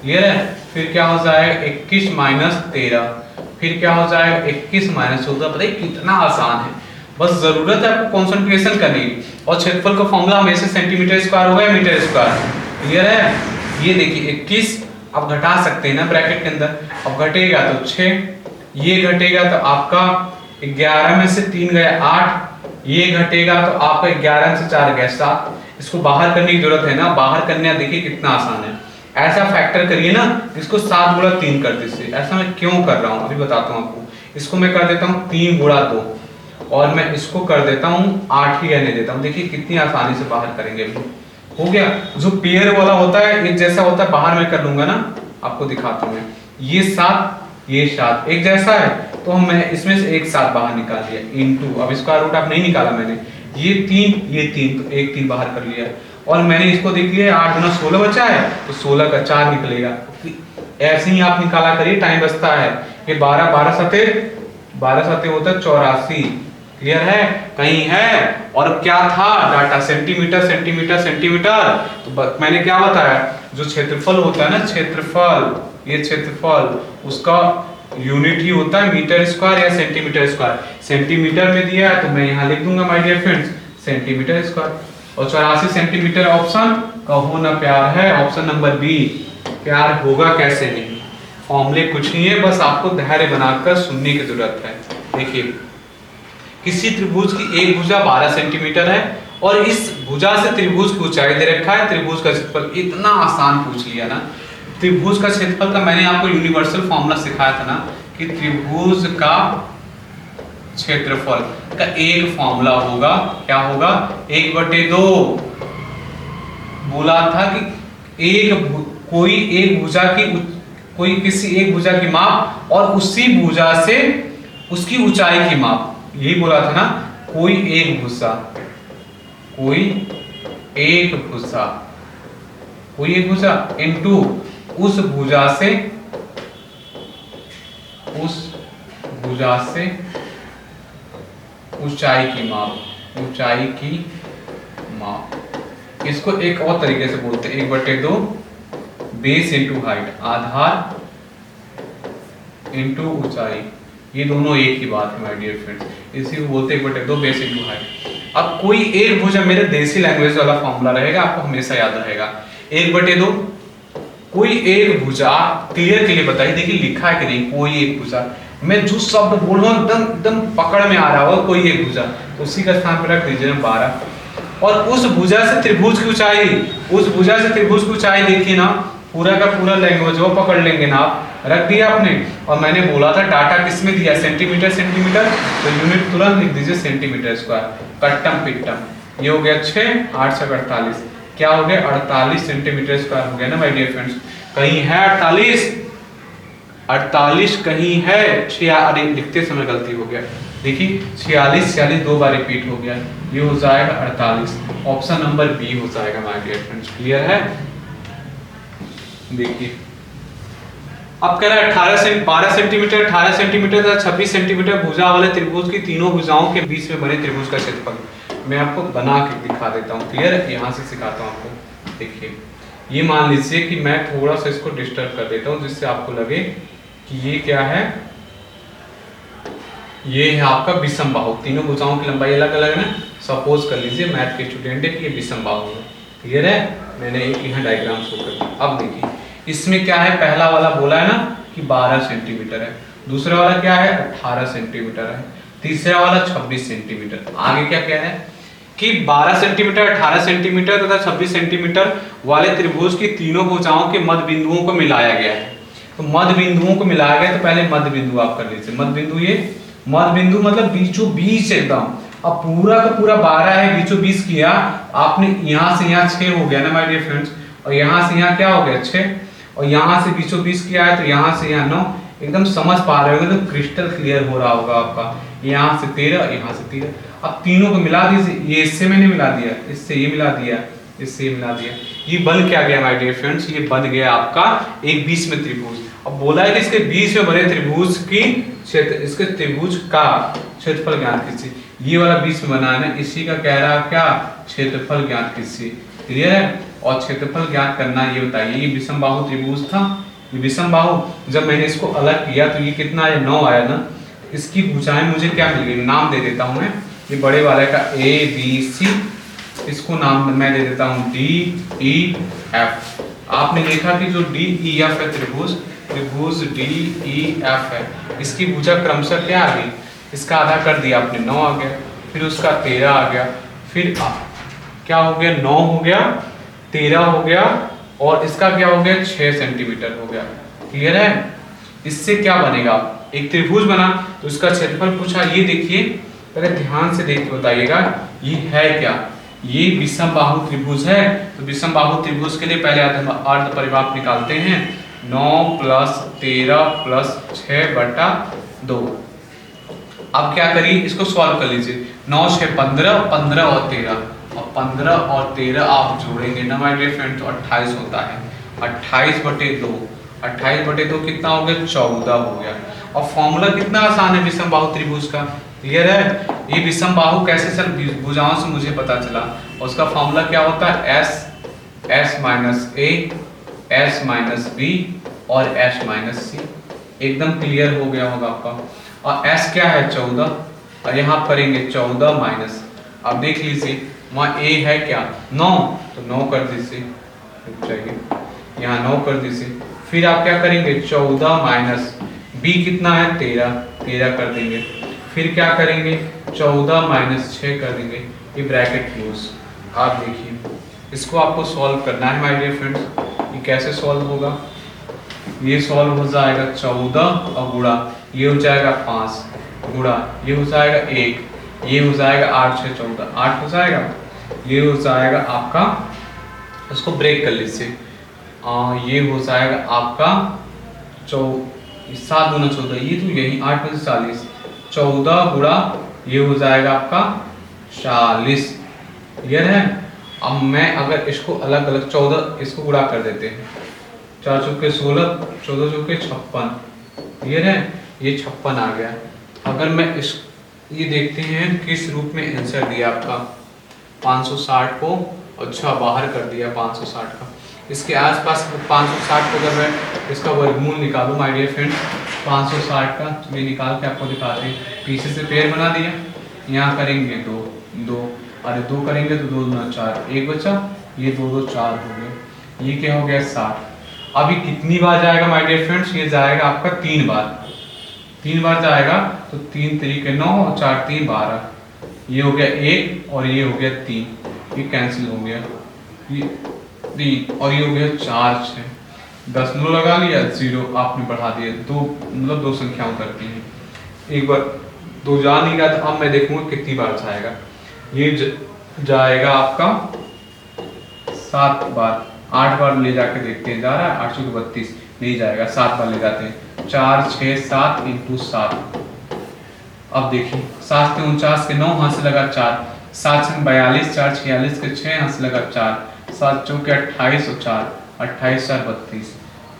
क्लियर है। फिर क्या हो जाएगा 21 माइनस 13, फिर क्या हो जाएगा 21 माइनस 14। पता है कितना आसान है, बस जरूरत है आपको कंसंट्रेशन करनी। और क्षेत्रफल का फॉर्मूला हमेशा सेंटीमीटर स्क्वायर होगा या मीटर स्क्वायर, क्लियर है। ये देखिए 21 आप घटा सकते हैं ना ब्रैकेट के अंदर। अब घटेगा तो 6, ये घटेगा तो आपका 11 में से 3 गया 8, ये घटेगा तो आपका 11 में से 4 गया 7। इसको बाहर करने की जरूरत है ना, बाहर करने देखिए कितना आसान है। ऐसा फैक्टर करिए ना, इसको 7 गुणा 3 कर दीजिए। ऐसा मैं क्यों कर रहा हूँ अभी बताता हूँ आपको। इसको मैं कर देता हूँ 3 गुणा 2 और मैं इसको कर देता हूँ 8 ही रहने देता हूँ। देखिए कितनी आसानी से बाहर करेंगे अभी। हो गया। जो पेयर वाला होता है एक जैसा होता है, बाहर में कर लूंगा ना, आपको दिखाता हूँ मैं। ये 7 ये 7 एक जैसा है तो मैं इसमें से एक 7 बाहर निकाल लिया इनटू, अब इसका रूट आप नहीं निकाला मैंने, ये 3 ये 3 तो एक 3 बाहर कर लिया और मैंने इसको देख लिया 8 गुना 16 बचा है तो 16 का 4 निकलेगा। ऐसे ही आप निकाला करिए, टाइम बचता है। ये 12 12 सते होता है 84। क्लियर है? कहीं है? और क्या था डाटा? Centimetre centimetre centimetre. तो मैंने क्या बताया, जो क्षेत्रफल होता है ना, क्षेत्रफल, ये क्षेत्रफल उसका यूनिट ही होता है मीटर स्क्वायर या सेंटीमीटर स्क्वायर। सेंटीमीटर में दिया है तो मैं यहाँ लिख दूंगा my dear friends centimetre square. और 84 सेंटीमीटर ऑप्शन कहो ना प्यार है, ऑप्शन नंबर बी। प्यार होगा कैसे नहीं, फॉर्मूले कुछ नहीं है, बस आपको धैर्य बनाकर सुनने की जरूरत है। देखिए किसी त्रिभुज की एक भुजा 12 सेंटीमीटर है और इस भुजा से त्रिभुज की ऊंचाई दे रखा है, त्रिभुज का क्षेत्रफल। इतना आसान पूछ लिया ना। त्रिभुज का क्षेत्रफल का मैंने आपको यूनिवर्सल फॉर्मूला सिखाया था ना कि त्रिभुज का क्षेत्रफल का एक फॉर्मूला होगा, क्या होगा, 1/2। बोला था कि कोई किसी एक भुजा की माप और उसी भुजा से उसकी ऊंचाई की माप, यही बोला था ना। कोई एक भुजा इनटू उस भुजा से ऊंचाई की माप। इसको एक और तरीके से बोलते हैं 1/2 बेस इंटू हाइट, आधार इंटू ऊंचाई। ये दोनों एक ही बात है माय डियर फ्रेंड्स, इसी को बोलते हैं 1/2 बेस इंटू हाइट। अब कोई एक भुजा, मेरे देसी लैंग्वेज वाला फॉर्मूला रहेगा, आपको हमेशा याद रहेगा 1/2 कोई एक भुजा। क्लियर के लिए बताइए, देखिए लिखा है कि नहीं, कोई एक भुजा। मैं जो शब्द बोल रहा हूँ एकदम पकड़ में आ रहा होगा, कोई एक भुजा, तो उसी का स्थान पर रख दीजिए 12। और उस भुजा से त्रिभुज की ऊंचाई, देखिए ना, पूरा का पूरा लैंग्वेज वो पकड़ लेंगे ना आप, रख दिया आपने। और मैंने बोला था डाटा किसमें दिया, सेंटीमीटर सेंटीमीटर, तो यूनिट तुरंत लिख दीजिए सेंटीमीटर स्क्वायर। कट्टम पिट्टम, ये हो गया 6 8 से 48, क्या हो गया 48 सेंटीमीटर स्क्वायर हो गया ना माय डियर फ्रेंड्स। कहीं है 48 कहीं है 6, अरे लिखते समय गलती हो गया, देखिए 46 2 बार रिपीट हो गया, ये हो जाएगा 48। ऑप्शन नंबर बी हो जाएगा माय डियर फ्रेंड्स। क्लियर है? देखिए अब कह रहा है 12 सेंटीमीटर 18 सेंटीमीटर तथा 26 सेंटीमीटर भुजा वाले त्रिभुज की तीनों भुजाओं के बीच में बने त्रिभुज का क्षेत्रफल। मैं आपको बना के दिखा देता हूँ। क्लियर है? यहाँ से सिखाता हूँ आपको। देखिए ये मान लीजिए कि मैं थोड़ा सा इसको डिस्टर्ब कर देता हूँ जिससे आपको लगे कि ये क्या है, ये है आपका विषम बाहु। तीनों भुजाओं की लंबाई अलग अलग है। सपोज कर लीजिए मैथ के स्टूडेंट है कि ये विषम बाहु है। क्लियर है? मैंने एक यहाँ डायग्राम शो कर दिया। अब देखिए इसमें क्या है, पहला वाला बोला है ना कि 12 सेंटीमीटर है, दूसरा वाला क्या है 18 सेंटीमीटर है, तीसरा वाला 26 सेंटीमीटर। आगे क्या कह रहा है कि 12 सेंटीमीटर 18 सेंटीमीटर तथा 26 सेंटीमीटर वाले त्रिभुज की तीनों भुजाओं के मध्य बिंदुओं को मिलाया गया है। तो मध्य बिंदुओं को मिलाया गया तो पहले मध्य बिंदु आप कर लीजिए। मध्य बिंदु मतलब बीचों बीच एकदम। अब पूरा का पूरा 12 है, बीचों बीच किया आपने, यहाँ से यहाँ 6 हो गया ना माय डियर फ्रेंड्स, और यहाँ से यहाँ क्या हो गया 6, और यहाँ से बीचों बीच किया है तो यहाँ से यहाँ 9। एकदम समझ पा रहे होंगे, तो क्रिस्टल क्लियर हो रहा होगा आपका। यहाँ से 13, यहाँ से 13। अब तीनों को मिला दीजिए, ये इससे मैंने मिला दिया, इससे ये मिला दिया, इससे ये मिला दिया, ये बन क्या गया माय डियर फ्रेंड्स, ये बन गया आपका एक बीच में त्रिभुज। अब बोला है कि इसके बीच में बने त्रिभुज की क्षेत्र, इसके त्रिभुज का क्षेत्रफल ज्ञात कीजिए। ये वाला बीच में बना है, इसी का कह रहा क्या, क्षेत्रफल ज्ञात कीजिए। क्लियर है? और क्षेत्रफल ज्ञात करना ये बताइए, ये विषम बाहु त्रिभुज था, ये विषम बाहु, जब मैंने इसको अलग किया तो ये कितना आया 9 आया ना। इसकी भुजाएं मुझे क्या मिल गई, नाम दे देता हूं मैं, ये बड़े वाले का A B C, इसको नाम मैं दे देता हूं D E F। आपने देखा कि जो डी ई एफ है त्रिभुज, त्रिभुज डी ई एफ है, इसकी भुजा क्रमशः क्या आ गई, इसका आधा कर दिया आपने 9 आ गया, फिर उसका 13 आ गया, फिर क्या हो गया 9 हो गया, 13 हो गया, और इसका क्या हो गया 6 सेंटीमीटर हो गया। क्लियर है? इससे क्या बनेगा, एक त्रिभुज बना, तो इसका क्षेत्रफल पूछा। ये देखिए, पहले ध्यान से देख के बताइएगा ये है क्या, ये विषमबाहु त्रिभुज है। तो विषमबाहु त्रिभुज के लिए पहले अर्ध परिमाप निकालते हैं। 9 + 13 + 6/2। अब क्या करिए, इसको सॉल्व कर लीजिए। 9 6 15, 15 और 13, और 15 और 13 आप जोड़ेंगे ना माय डियर फ्रेंड, तो 28 होता है। 28/2, 28/2 कितना हो गया 14 हो गया। और फॉर्मूला कितना आसान है विषमबाहु त्रिभुज का। क्लियर है? ये विषमबाहु कैसे सर, भुजाओं से मुझे पता चला, और उसका फॉर्मूला क्या होता है s s - a s - b और s - c। एकदम क्लियर हो गया होगा आपका। और s क्या है 14, और यहाँ करेंगे 14 माइनस, अब देख लीजिए वहाँ a है क्या 9, तो 9 कर दीजिए, यहाँ 9 कर दीजिए। फिर आप क्या करेंगे 14 माइनस b कितना है 13, 13 कर देंगे। फिर क्या करेंगे 14 माइनस 6 कर देंगे, ये ब्रैकेट क्लोज। आप देखिए इसको आपको सॉल्व करना है माय डियर फ्रेंड्स। ये कैसे सॉल्व होगा, ये सॉल्व हो जाएगा 14 और गुणा, ये हो जाएगा 5 गुणा, ये हो जाएगा 1, ये हो जाएगा 8 6 14, 8 हो जाएगा, ये हो जाएगा आपका, इसको ब्रेक कर लीजिए, ये हो जाएगा आपका 7 गुना 14, ये तो यही 8 में से 40, 14 गुणा ये हो जाएगा आपका 40। क्लियर है? अब मैं अगर इसको अलग अलग 14 इसको गुणा कर देते हैं, 4 चौके 16, 14 चौके 56। क्लियर है? ये 56 आ गया। अगर मैं इस ये देखते हैं किस रूप में आंसर दिया आपका, 560 को अच्छा बाहर कर दिया 560 का, इसके आसपास 560 को अगर मैं इसका वर्गमूल निकालूं माय डियर फ्रेंड 560 का, तो ये निकाल के आपको दिखाते हैं। पीछे से पेड़ बना दिया, यहाँ करेंगे 2 2, अरे 2 करेंगे तो 2 दूना 4, 1 बचा, ये 2 2 4 हो गए, ये क्या हो गया 60। अभी कितनी बार जाएगा माय डियर फ्रेंड्स, ये जाएगा आपका 3 बार, 3 बार जाएगा, तो 3 3 9 और 4 3 12, ये हो गया 1 और ये हो गया 3, ये कैंसिल हो गया, ये 3 और ये हो गया 4 6, दशमलव लगा लिया, 0 आपने बढ़ा दिया, 2 मतलब 2 संख्याएं उतरती हैं। एक बार 2 जा नहीं गया, तो अब मैं देखूंगा कितनी बार जाएगा, ये जाएगा आपका 7 बार, 8 बार ले जाके देखते हैं, जा रहा है 8 चौके 32, नहीं जाएगा, 7 बार ले जाते हैं, 4 6 7 × 7। अब देखिए 7 के 49 के 9 हाथ से लगा 4, 7 से 42, 4 46 के 6 हाथ से लगा 4, 7 चौके 28 और 4, 28 4 32।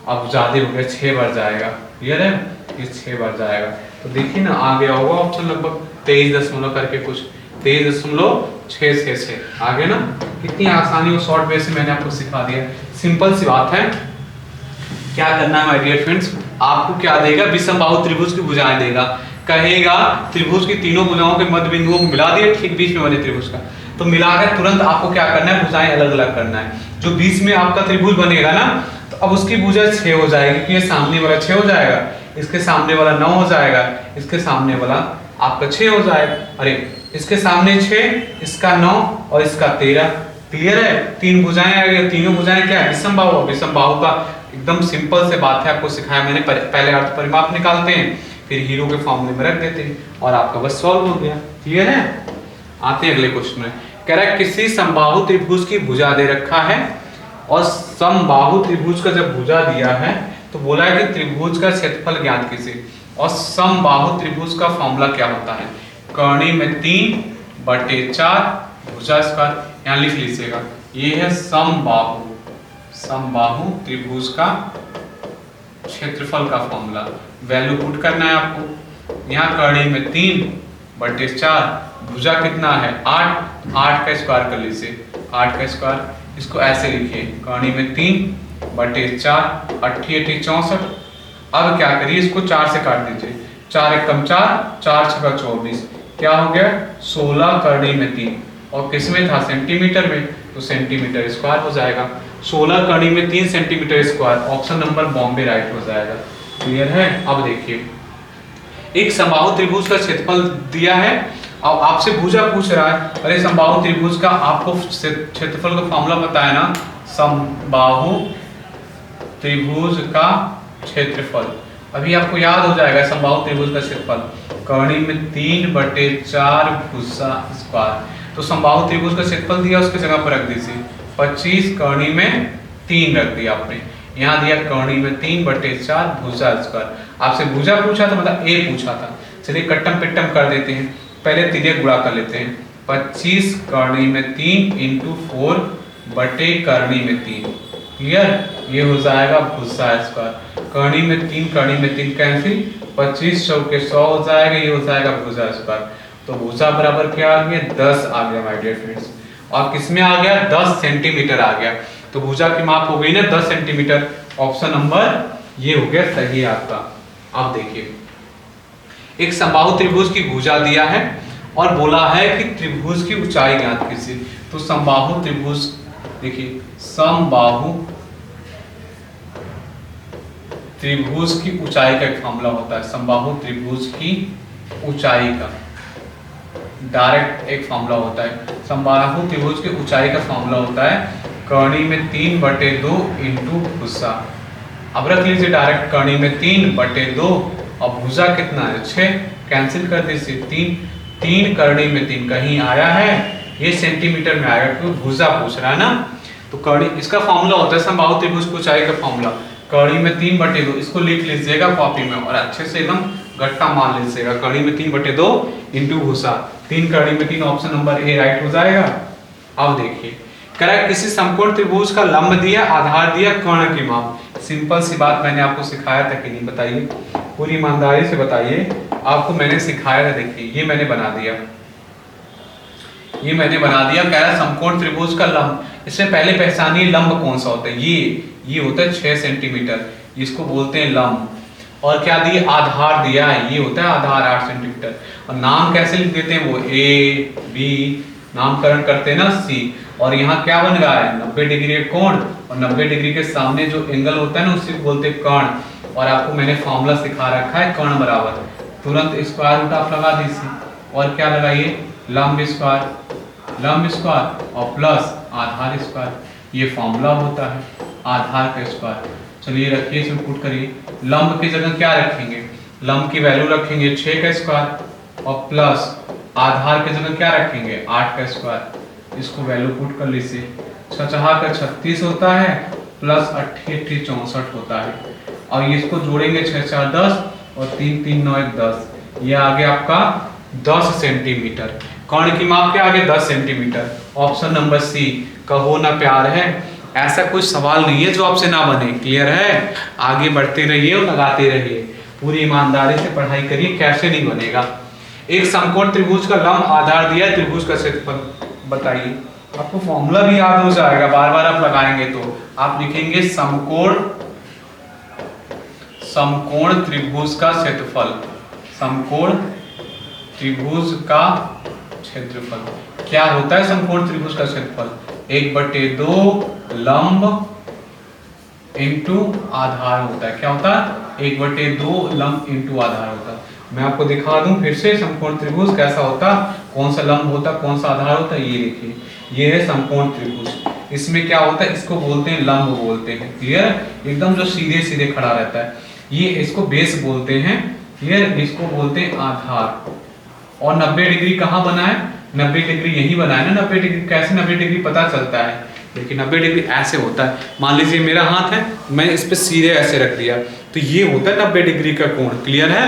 अब ज्यादा हो गया, 6 बार जाएगा। क्लियर है? ये 6 बार जाएगा। तो देखिए ना आ गया होगा ऑप्शन लगभग 23 दशमलव करके कुछ, 23.666 आ गया ना। कितनी आसानी और शॉर्ट वे से मैंने आपको सिखा दिया, सिंपल सी बात है। क्या करना है माय डियर फ्रेंड्स, आपको क्या देगा, विषमबाहु त्रिभुज की भुजाएं देगा, कहेगा त्रिभुज की तीनों भुजाओं के मध्य बिंदुओं को मिला दिया ठीक बीच में बने त्रिभुज का, तो मिलाकर तुरंत आपको क्या करना है, भुजाएं अलग अलग करना है। जो बीच में आपका त्रिभुज बनेगा ना, तो अब उसकी भुजा 6 हो जाएगी, क्योंकि ये सामने वाला 6 हो जाएगा, इसके सामने वाला 9 हो जाएगा, इसके सामने वाला आपका 6 हो जाएगा, अरे इसके सामने 6, इसका 9 और इसका 13। क्लियर है? 3 भुजाएं आ गई, तीनों भुजाएं क्या है, विषमबाहु। विषमबाहु का एकदम सिंपल से बात है, आपको सिखाया मैंने। पहले अर्ध परिमाप निकालते हैं, फिर हीरो के फॉर्मूले में रख देते हैं और आपका बस सॉल्व हो गया। क्लियर है? आते हैं अगले क्वेश्चन में। कह रहा है किसी समबाहु त्रिभुज की भुजा दे रखा है, और समबाहु त्रिभुज का जब भुजा दिया है तो बोला है कि त्रिभुज का क्षेत्रफल ज्ञात कीजिए। और समबाहु त्रिभुज का फॉर्मूला क्या होता है, कर्णी में 3/4 भुजा स्क्वायर, यहाँ लिख लीजिएगा, ये है समबाहु, समबाहु त्रिभुज का क्षेत्रफल का फॉर्मूला। वैल्यू पुट करना है आपको, यहाँ कर्णी में 3/4, भुजा कितना है 8, 8 का स्क्वायर कर लीजिए, 8 का स्क्वायर, इसको ऐसे लिखिए, कर्णी में 3/4, 8 8 64। अब क्या करिए, इसको 4 से काट दीजिए, 4 1 4, 4 6 24, क्या हो गया 16 कर्णी में 3, और किस में था, सेंटीमीटर में, तो सेंटीमीटर स्क्वायर हो जाएगा। 16 कड़ी में 3 centimetre square, option number Bombay right हो जाएगा। क्लियर है। अब देखिए, एक समबाहु त्रिभुज का क्षेत्रफल दिया है और आपसे भुजा पूछ रहा है, अरे समबाहु त्रिभुज का आपको क्षेत्रफल का फॉर्मूला पता है ना, समबाहु त्रिभुज का क्षेत्रफल अभी आपको याद हो जाएगा। समबाहु त्रिभुज का क्षेत्रफल कर्ण में 3/4 भुजा स्क्वायर, तो समबाहु त्रिभुज का क्षेत्रफल दिया, उसकी जगह पर रख दीजिए 25, कर्ण में 3 रख दिया आपने, यहाँ दिया कर्ण में 3/4 भुजा स्क्वायर। आपसे भुजा पूछा था, मतलब ए पूछा था। चलिए कट्टम पिट्टम कर देते हैं, पहले तिर्यक गुणा कर लेते हैं। 25 कर्ण में 3 इंटू 4 बटे कर्ण में 3, क्लियर, ये हो जाएगा भुजा स्क्वायर। कर्ण में 3 कैंसिल, 25 चौके 100 हो जाएगा, ये हो जाएगा भुजा स्क्वायर। तो भुजा बराबर क्या आ गया, 10 आ गया माय डियर फ्रेंड्स। और किसमें आ गया, 10 सेंटीमीटर आ गया। तो भुजा की माप हो गई ना 10 सेंटीमीटर, ऑप्शन नंबर ये हो गया सही आपका। अब देखिए, एक समबाहु त्रिभुज की भुजा दिया है और बोला है कि त्रिभुज की ऊंचाई ज्ञात कीजिए। तो समबाहु त्रिभुज, देखिए समबाहु त्रिभुज की ऊंचाई का एक फॉर्मूला होता है। समबाहु त्रिभुज की ऊंचाई का डायरेक्ट एक फॉर्मूला होता है। समबाहु त्रिभुज की ऊंचाई का फॉर्मूला होता है कर्ण में 3/2 इंटू भुजा। अब रख लीजिए डायरेक्ट, कर्ण में 3/2 और भुजा कितना है 6, कैंसिल कर दीजिए। 3 कर्ण में 3 कहीं आया है, ये सेंटीमीटर में आएगा क्योंकि भुजा पूछ रहा है ना। तो कर्ण, इसका फॉर्मूला होता है समबाहु त्रिभुज की ऊंचाई का फॉर्मूला कर्ण में 3/2, इसको लिख लीजिएगा कॉपी में और अच्छे से एकदम गट्टा मान लीजिएगा। कर्ण में 3/2 इंटू भुजा, 3 कर्ण में 3, ऑप्शन नंबर ए राइट हो जाएगा। अब देखिए, करेक्ट, किसी समकोण त्रिभुज का लंब दिया, आधार दिया, कर्ण की माप। सिंपल सी बात मैंने आपको सिखाया था कि नहीं, बताइए, पूरी ईमानदारी से बताइए, आपको मैंने सिखाया था। देखिए ये मैंने बना दिया, ये मैंने बना दिया, कह रहा समकोण त्रिभुज का लंब। इससे पहले पहचानिए लंब कौन सा होता है, ये होता है 6 सेंटीमीटर, इसको बोलते हैं लंब। और क्या दिए, आधार दिया है, ये होता है आधार 8 सेंटीमीटर। और नाम कैसे लिख देते हैं, वो ए बी नामकरण करते हैं ना, सी। और यहाँ क्या बन रहा है, 90 डिग्री का कोण, और 90 डिग्री के सामने जो एंगल होता है ना, उसी को बोलते हैं कर्ण। और आपको मैंने फॉर्मूला सिखा रखा है, कर्ण बराबर तुरंत स्क्वायर रूट आप लगा दीजिए, और क्या लगाइए, लंब स्क्वायर और प्लस आधार स्क्वायर, ये फॉर्मूला होता है आधार का स्क्वायर। चलिए रखिए, इसमें पुट करिए, लंब की जगह क्या रखेंगे, लंब की वैल्यू रखेंगे 6 का स्क्वायर और प्लस आधार की जगह क्या रखेंगे 8 का स्क्वायर। इसको वैल्यू पुट कर लीजिए, 6 का 36 होता है प्लस 8 64 होता है। और इसको जोड़ेंगे 6 4 10 और 3 3 9 1 10, ये आ गया आपका 10 सेंटीमीटर। कर्ण की माप क्या आ गया 10 सेंटीमीटर, ऑप्शन नंबर सी। कहो ना प्यार है, ऐसा कोई सवाल नहीं है जो आपसे ना बने। क्लियर है, आगे बढ़ते रहिए और लगाते रहिए, पूरी ईमानदारी से पढ़ाई करिए, कैसे नहीं बनेगा। एक समकोण त्रिभुज का लंब आधार दिया, त्रिभुज का क्षेत्रफल बताइए। आपको फॉर्मूला भी याद हो जाएगा, बार बार आप लगाएंगे तो आप लिखेंगे समकोण त्रिभुज का क्षेत्रफल, समकोण त्रिभुज का क्षेत्रफल क्या होता है, समकोण त्रिभुज का क्षेत्रफल 1/2 लंब इंटू आधार होता है। क्या होता है, 1/2 लंब इंटू आधार होता है। मैं आपको दिखा दूं फिर से समकोण त्रिभुज कैसा होता, कौन सा लंब होता, कौन सा आधार होता है। ये देखिए, ये है समकोण त्रिभुज। इसमें क्या होता है, इसको बोलते हैं लंब बोलते हैं। क्लियर, एकदम जो सीधे सीधे खड़ा रहता है, ये इसको बेस बोलते हैं। क्लियर, इसको बोलते हैं आधार। और 90 डिग्री कहाँ बना है, 90 डिग्री यही बना है ना। 90 डिग्री कैसे 90 डिग्री पता चलता है, देखिए 90 डिग्री ऐसे होता है। मान लीजिए मेरा हाथ है, मैं इस पे सीधे ऐसे रख दिया, तो ये होता है 90 डिग्री का कोण। क्लियर है,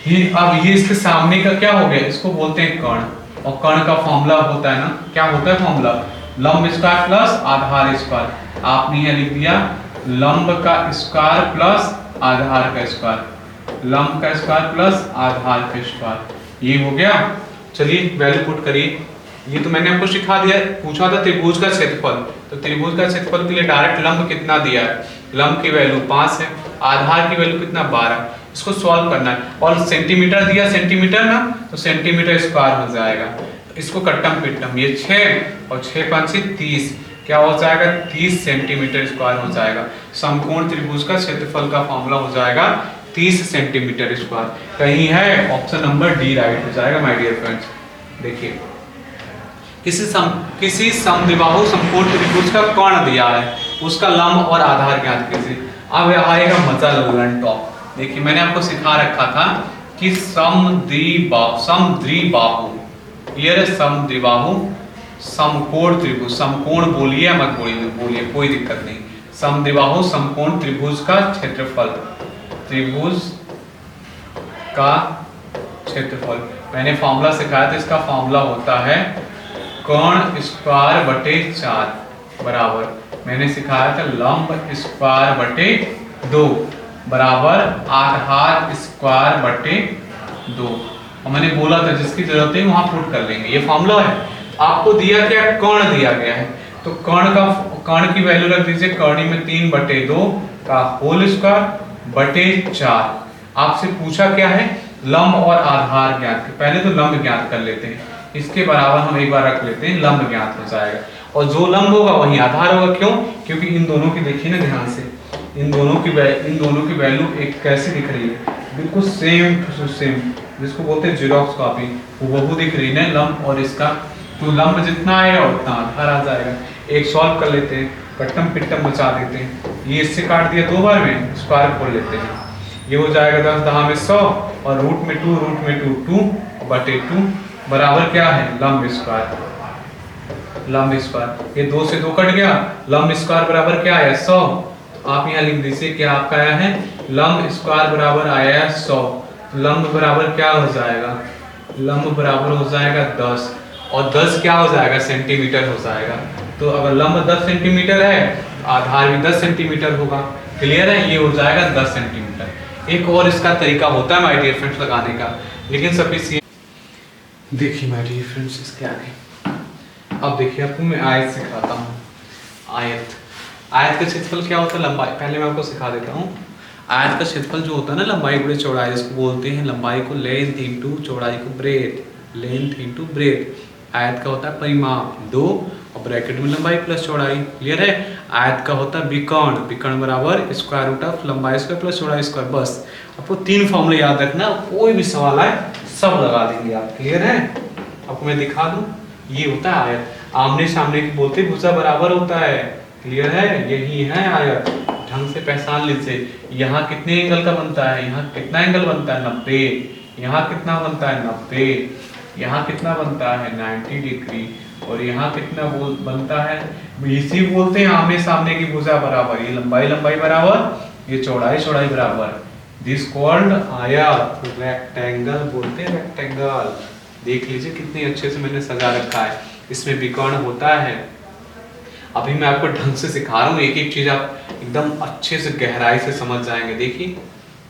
ये अब ये इसके सामने का क्या हो गया, इसको बोलते हैं कर्ण। और कर्ण का फॉर्मूला होता है ना, क्या होता है फॉर्मूला, लंब स्क्वायर प्लस आधार स्क्वायर। आपने यहाँ लिख दिया लंब का स्क्वायर प्लस आधार का स्क्वायर, लंब का स्क्वायर प्लस आधार का स्क्वायर, ये हो गया। चलिए वैल्यू पुट करिए, ये तो मैंने आपको सिखा दिया। पूछा था त्रिभुज का क्षेत्रफल, तो त्रिभुज का क्षेत्रफल के लिए डायरेक्ट लंब कितना दिया है, लंब की वैल्यू 5 है, आधार की वैल्यू कितना 12। इसको सॉल्व करना है, और सेंटीमीटर दिया, सेंटीमीटर ना, तो सेंटीमीटर स्क्वायर हो जाएगा। इसको कट्टम पिट्टम, ये 6 और 6 5 30, क्या हो जाएगा 30 सेंटीमीटर स्क्वायर हो जाएगा। समकोण त्रिभुज का क्षेत्रफल का फॉर्मूला हो जाएगा 30 सेंटीमीटर स्क्वायर। कहीं है ऑप्शन नंबर डी राइट हो जाएगा माय डियर फ्रेंड्स। देखिए किसी समद्विबाहु समकोण त्रिभुज का कर्ण दिया है, उसका लंब और आधार ज्ञात कीजिए। अब आएगा मजा ललन टॉप। देखिए मैंने आपको सिखा रखा था कि समद्विबाहु क्लियर है, समद्विबाहु समकोण त्रिभुज, समकोण बोलिए या मत बोलिए कोई दिक्कत नहीं, समद्विबाहु समकोण त्रिभुज का क्षेत्रफल, त्रिभुज का क्षेत्रफल मैंने फॉर्मूला सिखाया था। इसका फॉर्मूला होता है कर्ण स्क्वायर बटे 4 बराबर, मैंने सिखाया था लंब स्क्वायर बटे 2 बराबर आधार स्क्वायर बटे 2। और मैंने बोला था जिसकी जरूरत है वहां पुट कर लेंगे, ये फॉर्मूला है। आपको दिया क्या, कर्ण दिया गया है, तो कर्ण की वैल्यू रख दीजिए, कर्णी में 3/2 का होल स्क्वायर बटे 4। आपसे पूछा क्या है, लंब और आधार ज्ञात। पहले तो लंब ज्ञात कर लेते हैं, इसके बराबर हम एक बार रख लेते हैं, लंब ज्ञात हो जाएगा और जो लंब होगा वही आधार होगा। क्यों, क्योंकि इन दोनों की देखिए ना ध्यान से, इन दोनों की वैल्यू एक कैसी दिख रही है, बिल्कुल सेम टू सेम, जिसको बोलते हैं जेरॉक्स कॉपी, वो दिख रही है लंब और इसका। तो लंब जितना आएगा उतना आधार आ जाएगा। एक सॉल्व कर लेते हैं, कट्टम पिट्टम बचा देते हैं, ये इससे काट दिया 2 बार में, स्क्वायर खोल लेते हैं, ये हो जाएगा 10 10 में 100 और रूट में 2 बटे 2 बराबर क्या है लंब स्क्वायर, लंब स्क्वायर, ये 2 से 2 कट गया, लंब स्क्वायर बराबर क्या आया 100। आप यहाँ लिख दीजिए क्या आपका आया है, लंब स्क्वायर बराबर आया है 100। लंब बराबर क्या हो जाएगा, लंब बराबर हो जाएगा 10 और 10 क्या हो जाएगा सेंटीमीटर हो जाएगा। तो अगर लंब 10 सेंटीमीटर है तो आधार भी 10 सेंटीमीटर होगा। क्लियर है, ये हो जाएगा 10 सेंटीमीटर। एक और इसका तरीका होता है माय डियर फ्रेंड्स लगाने का, लेकिन सफिशिएंट। देखिए माय डियर फ्रेंड्स इसके आगे अब देखिए आपको मैं आयत सिखाता हूँ। आयत का क्षेत्रफल क्या होता है, लंबाई, पहले मैं आपको सिखा देता हूँ। आयत का क्षेत्रफल जो होता है ना, लंबाई गुणे चौड़ाई जिसको बोलते हैं, लंबाई को लेंथ इंटू चौड़ाई को ब्रेथ, लेंथ इंटू ब्रेथ। आयत का होता है परिमाप 2 और ब्रैकेट में लंबाई प्लस चौड़ाई। क्लियर है। आयत का होता है विकर्ण, विकर्ण बराबर स्क्वायर रूट ऑफ लंबाई स्क्वायर प्लस चौड़ाई स्क्वायर। बस आपको 3 फॉर्मूले याद रखना, कोई भी सवाल आए सब लगा देंगे आप। क्लियर है। आपको मैं दिखा दूं, ये होता है आयत। आमने सामने की बोलते भुजा बराबर होता है। क्लियर है, यही है आयत, ढंग से पहचान लीजिए। यहाँ कितने एंगल का बनता है, यहाँ कितना एंगल बनता है 90, यहाँ कितना बनता है 90, यहाँ कितना बनता है 90 डिग्री और यहाँ कितना बनता है, इसी बोलते हैं आमने सामने की भुजा बराबर। ये लंबाई लंबाई बराबर, ये चौड़ाई चौड़ाई बराबर। दिस कॉल्ड आयत, रेक्टेंगल बोलते हैं, रेक्टेंगल। देख लीजिए कितने अच्छे से मैंने सजा रखा है। इसमें विकर्ण होता है। अभी मैं आपको ढंग से सिखा रहा हूँ, एक एक चीज आप एकदम अच्छे से गहराई से समझ जाएंगे। देखिए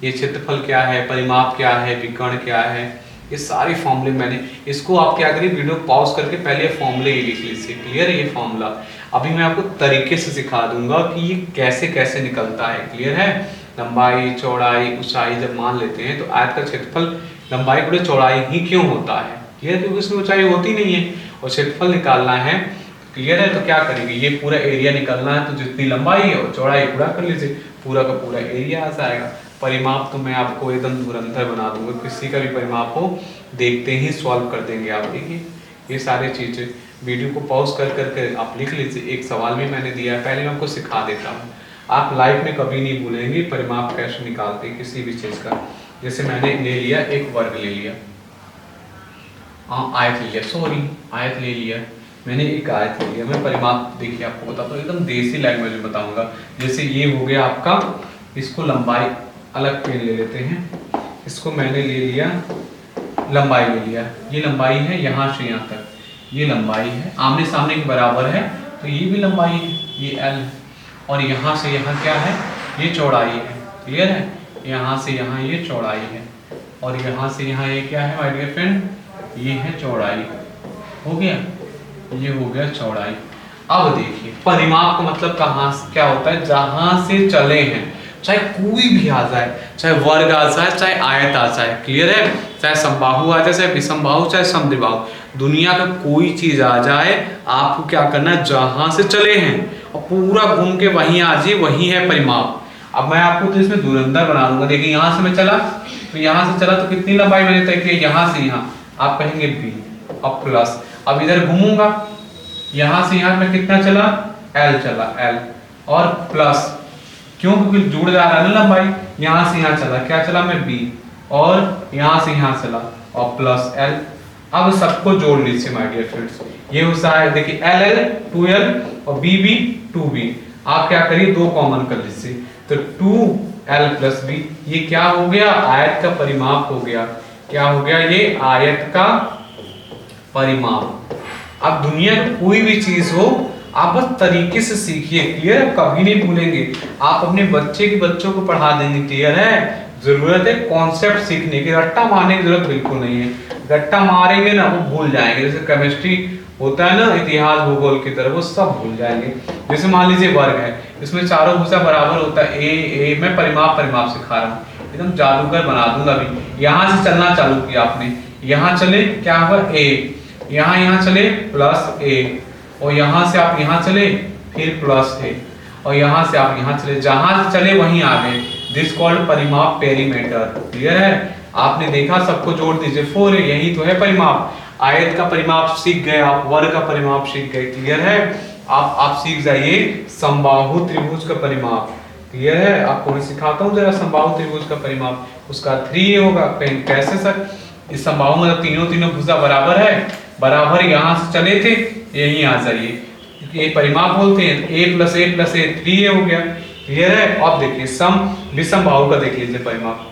ये क्षेत्रफल क्या है, परिमाप क्या है, विकर्ण क्या है, ये सारी फॉर्मूले मैंने, इसको आप क्या करिए वीडियो पॉज करके पहले फॉर्मूले ही लिख लीजिए। क्लियर है, ये फॉर्मूला अभी मैं आपको तरीके से सिखा दूंगा कि ये कैसे कैसे निकलता है। क्लियर है। लंबाई चौड़ाई ऊंचाई जब मान लेते हैं तो आयत का क्षेत्रफल लंबाई गुणे चौड़ाई ही क्यों होता है। क्लियर, क्योंकि उसमें ऊंचाई होती नहीं है और क्षेत्रफल निकालना है। क्लियर है, तो क्या करेंगे, ये पूरा एरिया निकलना है तो जितनी लंबाई है और चौड़ाई पूरा कर लीजिए, पूरा का पूरा एरिया आ जाएगा। परिमाप तो मैं आपको एकदम धुरंधर बना दूंगा, किसी का भी परिमाप हो देखते ही सॉल्व कर देंगे आप। देखिए ये सारी चीजें वीडियो को पॉज कर करके आप लिख लीजिए। एक सवाल भी मैंने दिया है, पहले मैं आपको सिखा देता हूँ। आप लाइफ में कभी नहीं भूलेंगे परिमाप कैसे निकालते हैं किसी भी चीज का। जैसे मैंने ले लिया एक वर्ग ले लिया, आयत ले लिया, सॉरी आयत ले लिया, मैंने एक आयत ले लिया। मैं परिमाप देखिए आपको बताता हूँ, एकदम देसी लैंग्वेज में बताऊंगा। जैसे ये हो गया आपका, इसको लंबाई अलग पेन ले लेते हैं, इसको मैंने ले लिया लंबाई ले लिया, ये लंबाई है यहाँ से यहाँ तक, ये लंबाई है, आमने सामने के बराबर है तो ये भी लंबाई है, ये L है। और यहाँ से यहाँ क्या है, ये चौड़ाई है। क्लियर है, यहाँ से यहाँ ये चौड़ाई है और यहाँ से यहाँ ये क्या है माय डियर फ्रेंड, ये है चौड़ाई। हो गया, ये हो गया चौड़ाई। अब देखिए परिमाप का मतलब कहाँ क्या होता है, जहां से चले हैं, चाहे कोई भी आ जाए, चाहे वर्ग आ जाए चाहे आयत आ जाए, क्लियर है, चाहे समबाहु आ जाए चाहे विषमबाहु चाहे समद्विबाहु, दुनिया का कोई चीज आ जाए आपको क्या करना है, जहां से चले हैं और पूरा घूम के वहीं आ जाइए, वही है परिमाप। अब मैं आपको तो इसमें धुरंधर बना दूंगा। देखिए यहाँ से मैं चला तो यहाँ से चला तो कितनी लंबाई मैंने तय की, यहाँ से यहाँ आप कहेंगे बी और प्लस। अब इधर घूमूंगा यहाँ से यहाँ में कितना चला, एल चला, एल और प्लस, क्यों, क्योंकि जुड़ जा रहा है ना लंबाई, यहाँ से यहाँ चला, क्या चला मैं बी और यहाँ से यहाँ चला और प्लस एल। अब सबको जोड़ लीजिए माय डियर फ्रेंड्स, ये होता है देखिए एल एल 2l और बी बी 2b, आप क्या करिए दो कॉमन कर लीजिए तो 2l प्लस बी, ये क्या हो गया, आयत का परिमाप हो गया। क्या हो गया, ये आयत का परिमाप। अब दुनिया में कोई भी चीज हो आप बस तरीके से सीखिए, क्लियर, कभी नहीं भूलेंगे, आप अपने बच्चों को पढ़ा देंगे, क्लियर है। जरूरत है कॉन्सेप्ट सीखने की, रट्टा मारने की जरूरत बिल्कुल नहीं है, रट्टा मारेंगे ना वो भूल जाएंगे, जैसे केमिस्ट्री होता है ना इतिहास भूगोल की तरह, वो सब भूल जाएंगे। जैसे मान लीजिए वर्ग है, इसमें चारों भुजा बराबर होता है, ए मैं परिमाप सिखा रहा हूँ, एकदम जादूगर बना दूंगा अभी। यहाँ से चलना चालू किया आपने, यहाँ चले क्या हुआ ए, यहाँ चले प्लस ए, और यहाँ से आप यहाँ चले फिर प्लस ए, और यहाँ से आप यहाँ चले, जहां से चले वहीं आ गए, दिस कॉल्ड परिमाप पेरीमीटर, क्लियर है। आपने देखा सबको जोड़ दीजिए 4 है, यही तो है परिमाप। आयत का परिमाप सीख गए आप, वर्ग का परिमाप सीख गए, क्लियर है। आप सीख जाइए समबाहु त्रिभुज का परिमाप, क्लियर है। आपको मैं सिखाता हूँ जरा समबाहु त्रिभुज का परिमाप, उसका 3 होगा। कैसे सर, इस समबाहु मतलब तीनों भुजा बराबर है, बराबर यहाँ से चले थे यहीं आ जाइए, ये परिमाप बोलते हैं। a प्लस ए 3a हो गया, क्लियर है। अब देखिए सम विषमबाहु का देख लीजिए परिमाप,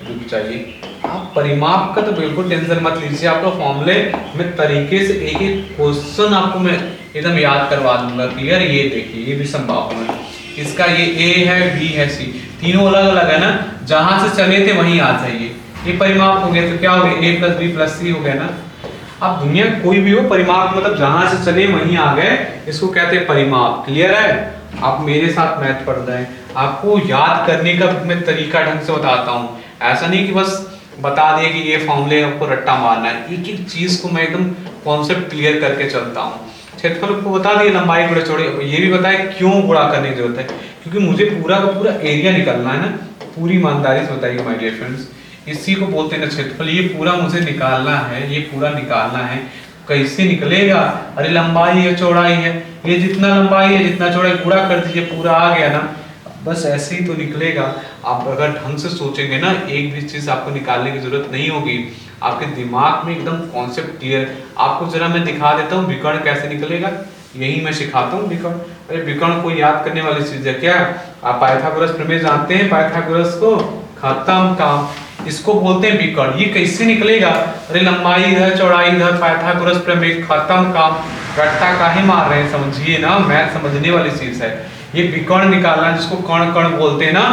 रुक जाइए, आप परिमाप का तो बिल्कुल टेंशन मत लीजिए, आपको फॉर्मूले में तरीके से एक क्वेश्चन आपको मैं एकदम याद करवा दूंगा, क्लियर। ये देखिए ये विषमबाहु है, इसका ये a है b है c, तीनों अलग अलग है ना, जहां से चले थे वहीं आ जाइए, ये परिमाप हो गया। तो क्या हो गया, a plus b plus c हो गया ना। अब दुनिया कोई भी हो परिमाप मतलब जहां से चले वहीं आ गए, इसको कहते हैं परिमाप, क्लियर है। आप मेरे साथ मैथ पढ़ रहे हैं, आपको याद करने का मैं तरीका ढंग से बताता हूँ, ऐसा नहीं कि बस बता दिए कि ये फॉर्मूले आपको रट्टा मारना है, एक एक चीज को मैं एकदम कॉन्सेप्ट क्लियर करके चलता हूँ। क्षेत्रफल को बता दिए, लंबाई गुणा चौड़ाई, ये भी बताया क्यों गुणा करने की जरूरत है, क्योंकि मुझे पूरा का पूरा एरिया निकालना है ना, पूरी ईमानदारी से बताइए माय डियर फ्रेंड्स, इसी को बोलते हैं ना क्षेत्रफल। ये पूरा मुझे निकालना है, ये पूरा निकालना है, कैसे निकलेगा, अरे लंबाई है चौड़ाई है, ये जितना लंबाई है जितना चौड़ाई गुणा कर दीजिए, पूरा आ गया ना, बस ऐसे ही तो निकलेगा। आप अगर ढंग से सोचेंगे ना, एक भी चीज आपको निकालने की जरूरत नहीं होगी, आपके दिमाग में एकदम कॉन्सेप्ट क्लियर। आपको जरा मैं दिखा देता हूँ विकर्ण कैसे निकलेगा, यही मैं सिखाता हूँ विकर्ण। अरे विकर्ण को याद करने वाली चीज है क्या, आप पाइथागोरस प्रमेय जानते हैं, पाइथागोरस को खत्म काम, इसको बोलते हैं विकर्ण। ये कैसे निकलेगा, अरे लंबाई इधर चौड़ाई इधर, पाइथागोरस प्रमेय खत्म काम, रट्टा काहे मार रहे हैं, समझिए ना, मैथ समझने वाली चीज है। ये विकर्ण निकालना जिसको कर्ण कर्ण बोलते हैं ना,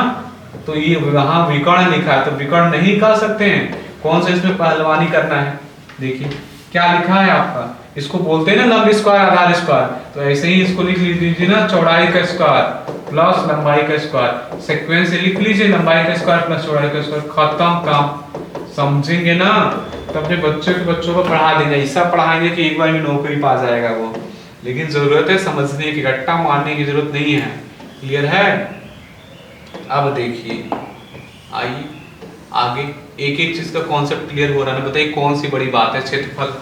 तो ये वहां विकर्ण लिखा है, तो विकर्ण नहीं निकाल सकते हैं, कौन सा इसमें पहलवानी करना है, देखिए क्या लिखा है आपका, इसको बोलते हैं ना लंब स्क्वायर आधार स्क्वायर, तो ऐसे ही इसको लिख लीजिए ना, चौड़ाई का स्क्वायर प्लस लंबाई का स्क्वायर, सीक्वेंस से लिख लीजिए, लंबाई का स्क्वायर प्लस चौड़ाई का स्क्वायर, खत्म काम। समझेंगे ना तो अपने बच्चों को पढ़ा देंगे, ऐसा पढ़ाएंगे कि एक बार में नौकरी पा जाएगा वो, लेकिन जरूरत है समझने की, रट्टा मारने की जरूरत नहीं है, क्लियर है। अब देखिए आइए आगे, एक एक चीज का कॉन्सेप्ट क्लियर हो रहा है, बताइए कौन सी बड़ी बात है। क्षेत्रफल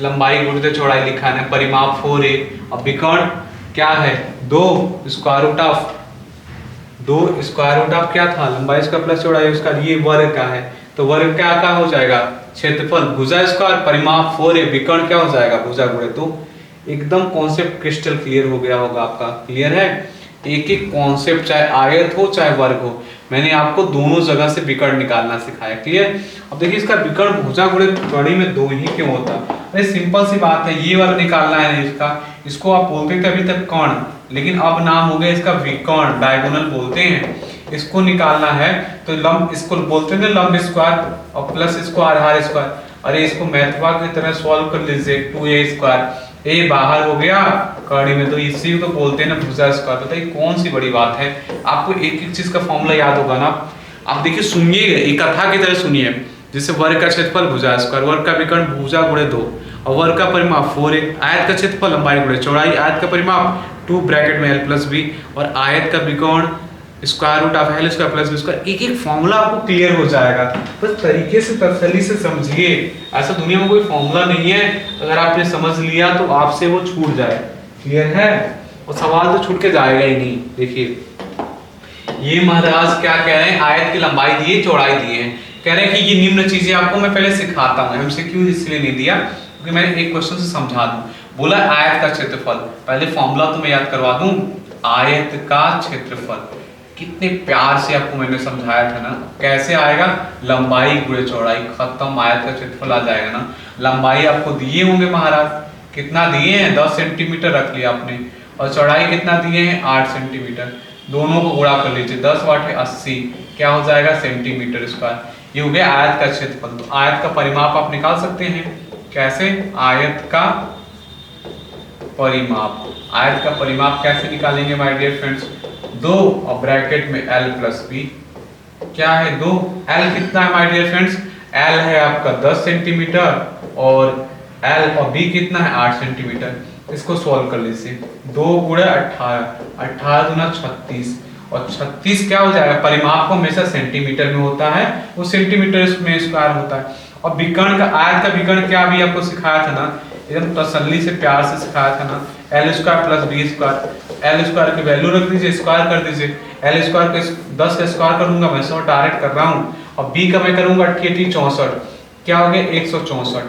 लंबाई गुणित चौड़ाई लिखा है, परिमाप 4a, अब विकर्ण क्या है 2 square root of 2 square root of क्या था, लंबाई इसका प्लस चौड़ाई उसका, ये वर्ग का है, तो वर्ग क्या हो जाएगा, क्षेत्रफल भुजा स्क्वायर परिमाप 4a, विकर्ण क्या हो जाएगा भुजा गुणे, तो एकदम कॉन्सेप्ट क्रिस्टल क्लियर हो गया होगा आपका, क्लियर है। एक एक कॉन्सेप्ट चाहे आयत हो चाहे वर्ग हो, मैंने आपको दोनों जगह से विकर्ण निकालना सिखाया, क्लियर। अब देखिए इसका विकर्ण भुजा गुणे चौड़ाई में 2 ही क्यों होता, अरे सिंपल सी बात है, ये वाला निकालना है इसका, इसको आप बोलते थे अभी तक कर्ण, लेकिन अब नाम हो गया इसका विकर्ण, डायगोनल बोलते हैं, इसको निकालना है तो लंब, इसको बोलते थे लंब स्क्वायर और प्लस इसको आधार स्क्वायर, अरे इसको मैथवा की तरह सॉल्व कर लीजिए, 2a स्क्वायर, ए बाहर हो गया कड़ी में, तो इसी को तो बोलते हैं ना भुजा स्क्वायर। बताइए कौन सी बड़ी बात है, आपको एक एक चीज का फॉर्मूला याद होगा ना, आप देखिए, सुनिए, एक कथा की तरह सुनिए। जैसे वर्ग का क्षेत्रफल भुजा स्क्वायर, वर्ग का विकर्ण भुजा गुणे 2, और वर्ग का परिमाप 4a, आयत का क्षेत्रफल लंबाई गुणे चौड़ाई, आयत का परिमाप 2 ब्रैकेट में l प्लस बी, और आयत का विकर्ण square root of L square plus B square. एक एक फॉर्मूला आपको क्लियर हो जाएगा, बस तरीके से तसल्ली से समझिए। ऐसा दुनिया में कोई फॉर्मूला नहीं है, अगर आपने समझ लिया तो आपसे वो छूट जाए। क्लियर है? और सवाल तो छूट के जाएगा ही नहीं। देखिए ये महाराज क्या कह रहे हैं, आयत की लंबाई दी है, चौड़ाई दी है, कह रहे हैं कि ये निम्न चीजें आपको मैं पहले सिखाता हूँ। एमसीक्यू इसलिए नहीं दिया क्योंकि मैं एक क्वेश्चन से समझा दूं। बोला आयत का क्षेत्रफल, पहले फॉर्मूला तो मैं याद करवा दूं, आयत का क्षेत्रफल। कितने प्यार से आपको मैंने समझाया था ना, कैसे आएगा, लंबाई गुणे चौड़ाई, खत्म, आयत का क्षेत्रफल आ जाएगा ना। लंबाई आपको दिए होंगे महाराज, कितना दिए हैं, 10 सेंटीमीटर रख लिया आपने, और चौड़ाई कितना दिए हैं, 8 सेंटीमीटर। दोनों को गुणा कर लीजिए, 10 वाट 80, क्या हो जाएगा, सेंटीमीटर स्क्वायर। ये हो गया आयत का क्षेत्रफल। तो आयत का परिमाप आप निकाल सकते हैं, कैसे, आयत का परिमाप। आयत का परिमाप कैसे निकालेंगे माय डियर फ्रेंड्स, 2 और ब्रैकेट में l प्लस बी, क्या है 2, l कितना है माय डियर फ्रेंड्स, l है आपका 10 सेंटीमीटर और l और b कितना है 8 सेंटीमीटर। इसको सॉल्व कर लीजिए, 2 गुणे 18, 18 दूना 36, और 36 क्या हो जाएगा, परिमाप को हमेशा सेंटीमीटर में होता है, वो सेंटीमीटर में स्क्वायर होता है। और विकर्ण का, आयत का विकर्ण क्या भी आपको सिखाया था ना, एकदम तसल्ली से प्यार से सिखाया था ना, L square plus B square. L square की वैल्यू रख दीजिए, स्क्वायर कर दीजिए, एल स्क्वायर के 10 का स्क्वायर करूंगा मैं, 100 डायरेक्ट कर रहा हूँ, और बी का मैं करूंगा 88 64, क्या हो गया 164,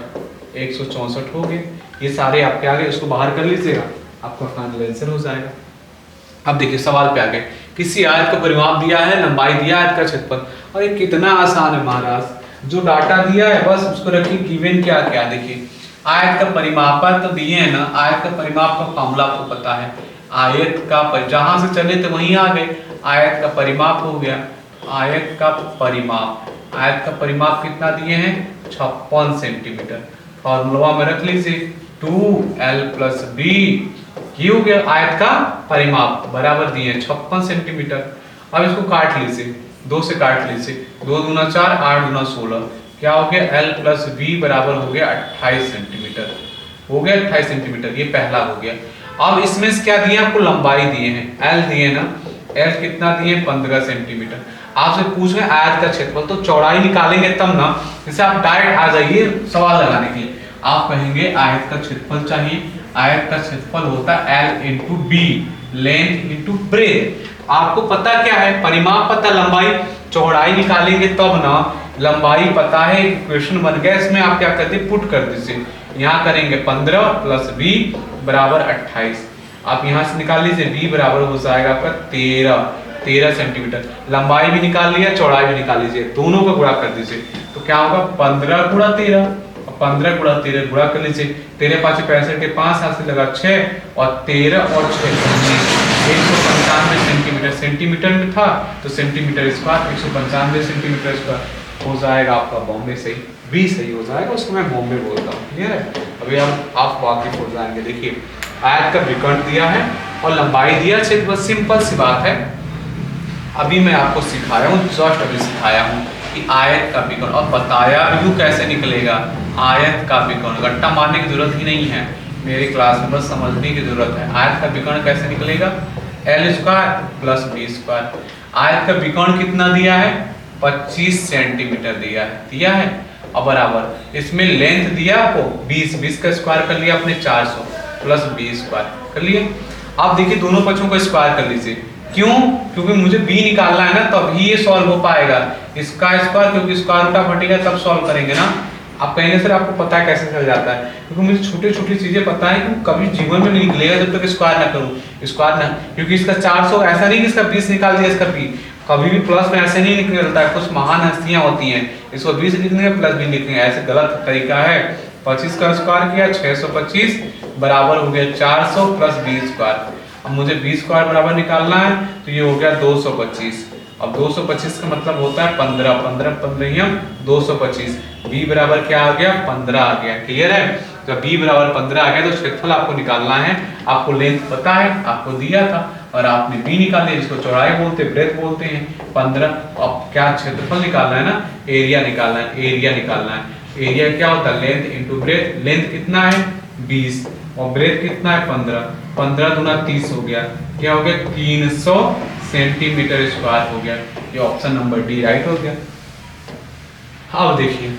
164 हो गए। ये सारे आपके आगे, इसको बाहर कर लीजिएगा, आपका फाइनल आंसर हो जाएगा। अब देखिए सवाल पे आ गए, किसी आयत का परिमाप दिया है, लंबाई दिया है, आयत का क्षेत्रफल। और ये कितना आसान है महाराज, जो डाटा दिया है बस उसको रखिए, गिवन क्या क्या। देखिए आयत का परिमाप तो दिए है ना, आयत का परिमाप का फॉर्मूला आपको पता है, आयत का जहां से चले थे वहीं आ गए, आयत का परिमाप हो गया, आयत का परिमाप, आयत का परिमाप कितना दिए हैं, 56 सेंटीमीटर। फॉर्मूला में रख लीजिए, 2l प्लस बी, ये हो गया आयत का परिमाप, बराबर दिए हैं 56 सेंटीमीटर। अब इसको काट लीजिए, 2 से काट लीजिए, 2 दूना 4, 8 दूना 16, क्या हो गया, l प्लस बी बराबर हो गया 28 सेंटीमीटर, हो गया 28 सेंटीमीटर, ये पहला हो गया। अब इसमें से क्या दिए, आपको लंबाई दिए हैं, l दिए ना, l कितना दिए, 15 सेंटीमीटर। आपसे पूछ रहे आयत का क्षेत्रफल, तो चौड़ाई निकालेंगे तब ना, जैसे आप डायरेक्ट आ जाइए सवाल लगाने के लिए, आप कहेंगे आयत का क्षेत्रफल चाहिए, आयत का क्षेत्रफल होता है l into B, length into breadth. आपको पता क्या है, परिमाप पता, लंबाई, चौड़ाई निकालेंगे तब ना, लंबाई पता है, इक्वेशन बन गया, इसमें आप क्या करते हैं, पुट कर दीजिए, यहाँ करेंगे 15 प्लस बी बराबर 28, आप यहाँ से निकाल लीजिए, बी बराबर हो जाएगा आपका 13 सेंटीमीटर। लंबाई भी निकाल लिया, चौड़ाई भी निकाल लीजिए, दोनों को गुणा कर दीजिए, तो क्या होगा 15 गुणा 13, 15 गुणा 13 गुणा कर लीजिए, 13 5 65 के 5 हाथ से लगा 6, और 13 और 6 195 सेंटीमीटर, सेंटीमीटर में था तो सेंटीमीटर स्क्वायर, 195 सेंटीमीटर स्क्वायर हो जाएगा आपका बॉम्बे सही, बी सही हो जाएगा, उसको मैं बॉम्बे बोलता हूँ। क्लियर है? अभी आप वाकिफ हो जाएंगे। देखिए आयत का विकर्ण दिया है और लंबाई दिया, क्षेत्रफल, सिंपल सी बात है। अभी मैं आपको सिखाया हूँ, जस्ट अभी सिखाया हूँ कि आयत का विकर्ण, और बताया भी कैसे निकलेगा आयत का विकर्ण, गट्टा मारने की जरूरत ही नहीं है मेरी क्लास में, बस समझने की जरूरत है। आयत का विकर्ण कैसे निकलेगा, L square plus B square. आयत का विकर्ण कितना दिया है, 25 सेंटीमीटर दिया है, और बराबर इसमें लेंथ दिया आपको 20 का स्क्वायर कर लिया आपने 400 प्लस बी स्क्वायर कर लिए। आप देखिए दोनों पक्षों को स्क्वायर कर लीजिए, क्यों, क्योंकि मुझे बी निकालना है ना, तभी ये सॉल्व हो पाएगा, इसका स्क्वायर, क्योंकि स्क्वायर रूट ऑफ हटेगा तब सॉल्व करेंगे ना। आप कहेंगे सर आपको पता है कैसे चल जाता है, क्योंकि मुझे छोटी छोटी चीजें पता है, क्योंकि कभी जीवन में नहीं निकलेगा जब तक स्क्वायर ना करूं, स्क्वायर ना, क्योंकि इसका 400 ऐसा नहीं कि इसका 20 निकाल दिया, इसका बी कभी भी प्लस में ऐसे नहीं निकलता है, कुछ महान हस्तियां होती हैं, इसको 20 लिखने हैं प्लस बी लिखने हैं, ऐसे गलत तरीका है। 25 का स्क्वायर किया 625 बराबर हो गया 400 प्लस बी स्क्वायर। अब मुझे बी स्क्वायर बराबर निकालना है, तो ये हो गया 225। अब 225 का मतलब होता है 15, 15 15 225, बी बराबर क्या आ गया, 15 आ गया। क्लियर है? जब b बराबर 15 आ गया तो क्षेत्रफल आपको निकालना है। आपको लेंथ पता है, आपको दिया था और आपने b निकाल लिया, जिसको चौड़ाई बोलते हैं, ब्रेथ बोलते हैं 15। अब क्या क्षेत्रफल निकालना है ना, एरिया निकालना है। एरिया निकालना है, एरिया क्या होता है लेंथ इंटू ब्रेथ। लेंथ कितना है 20 और ब्रेथ कितना है 15, 15 दूना 30 हो गया, क्या हो गया 300 सेंटीमीटर स्क्वायर हो गया। ये ऑप्शन नंबर डी राइट हो गया। अब देखिए,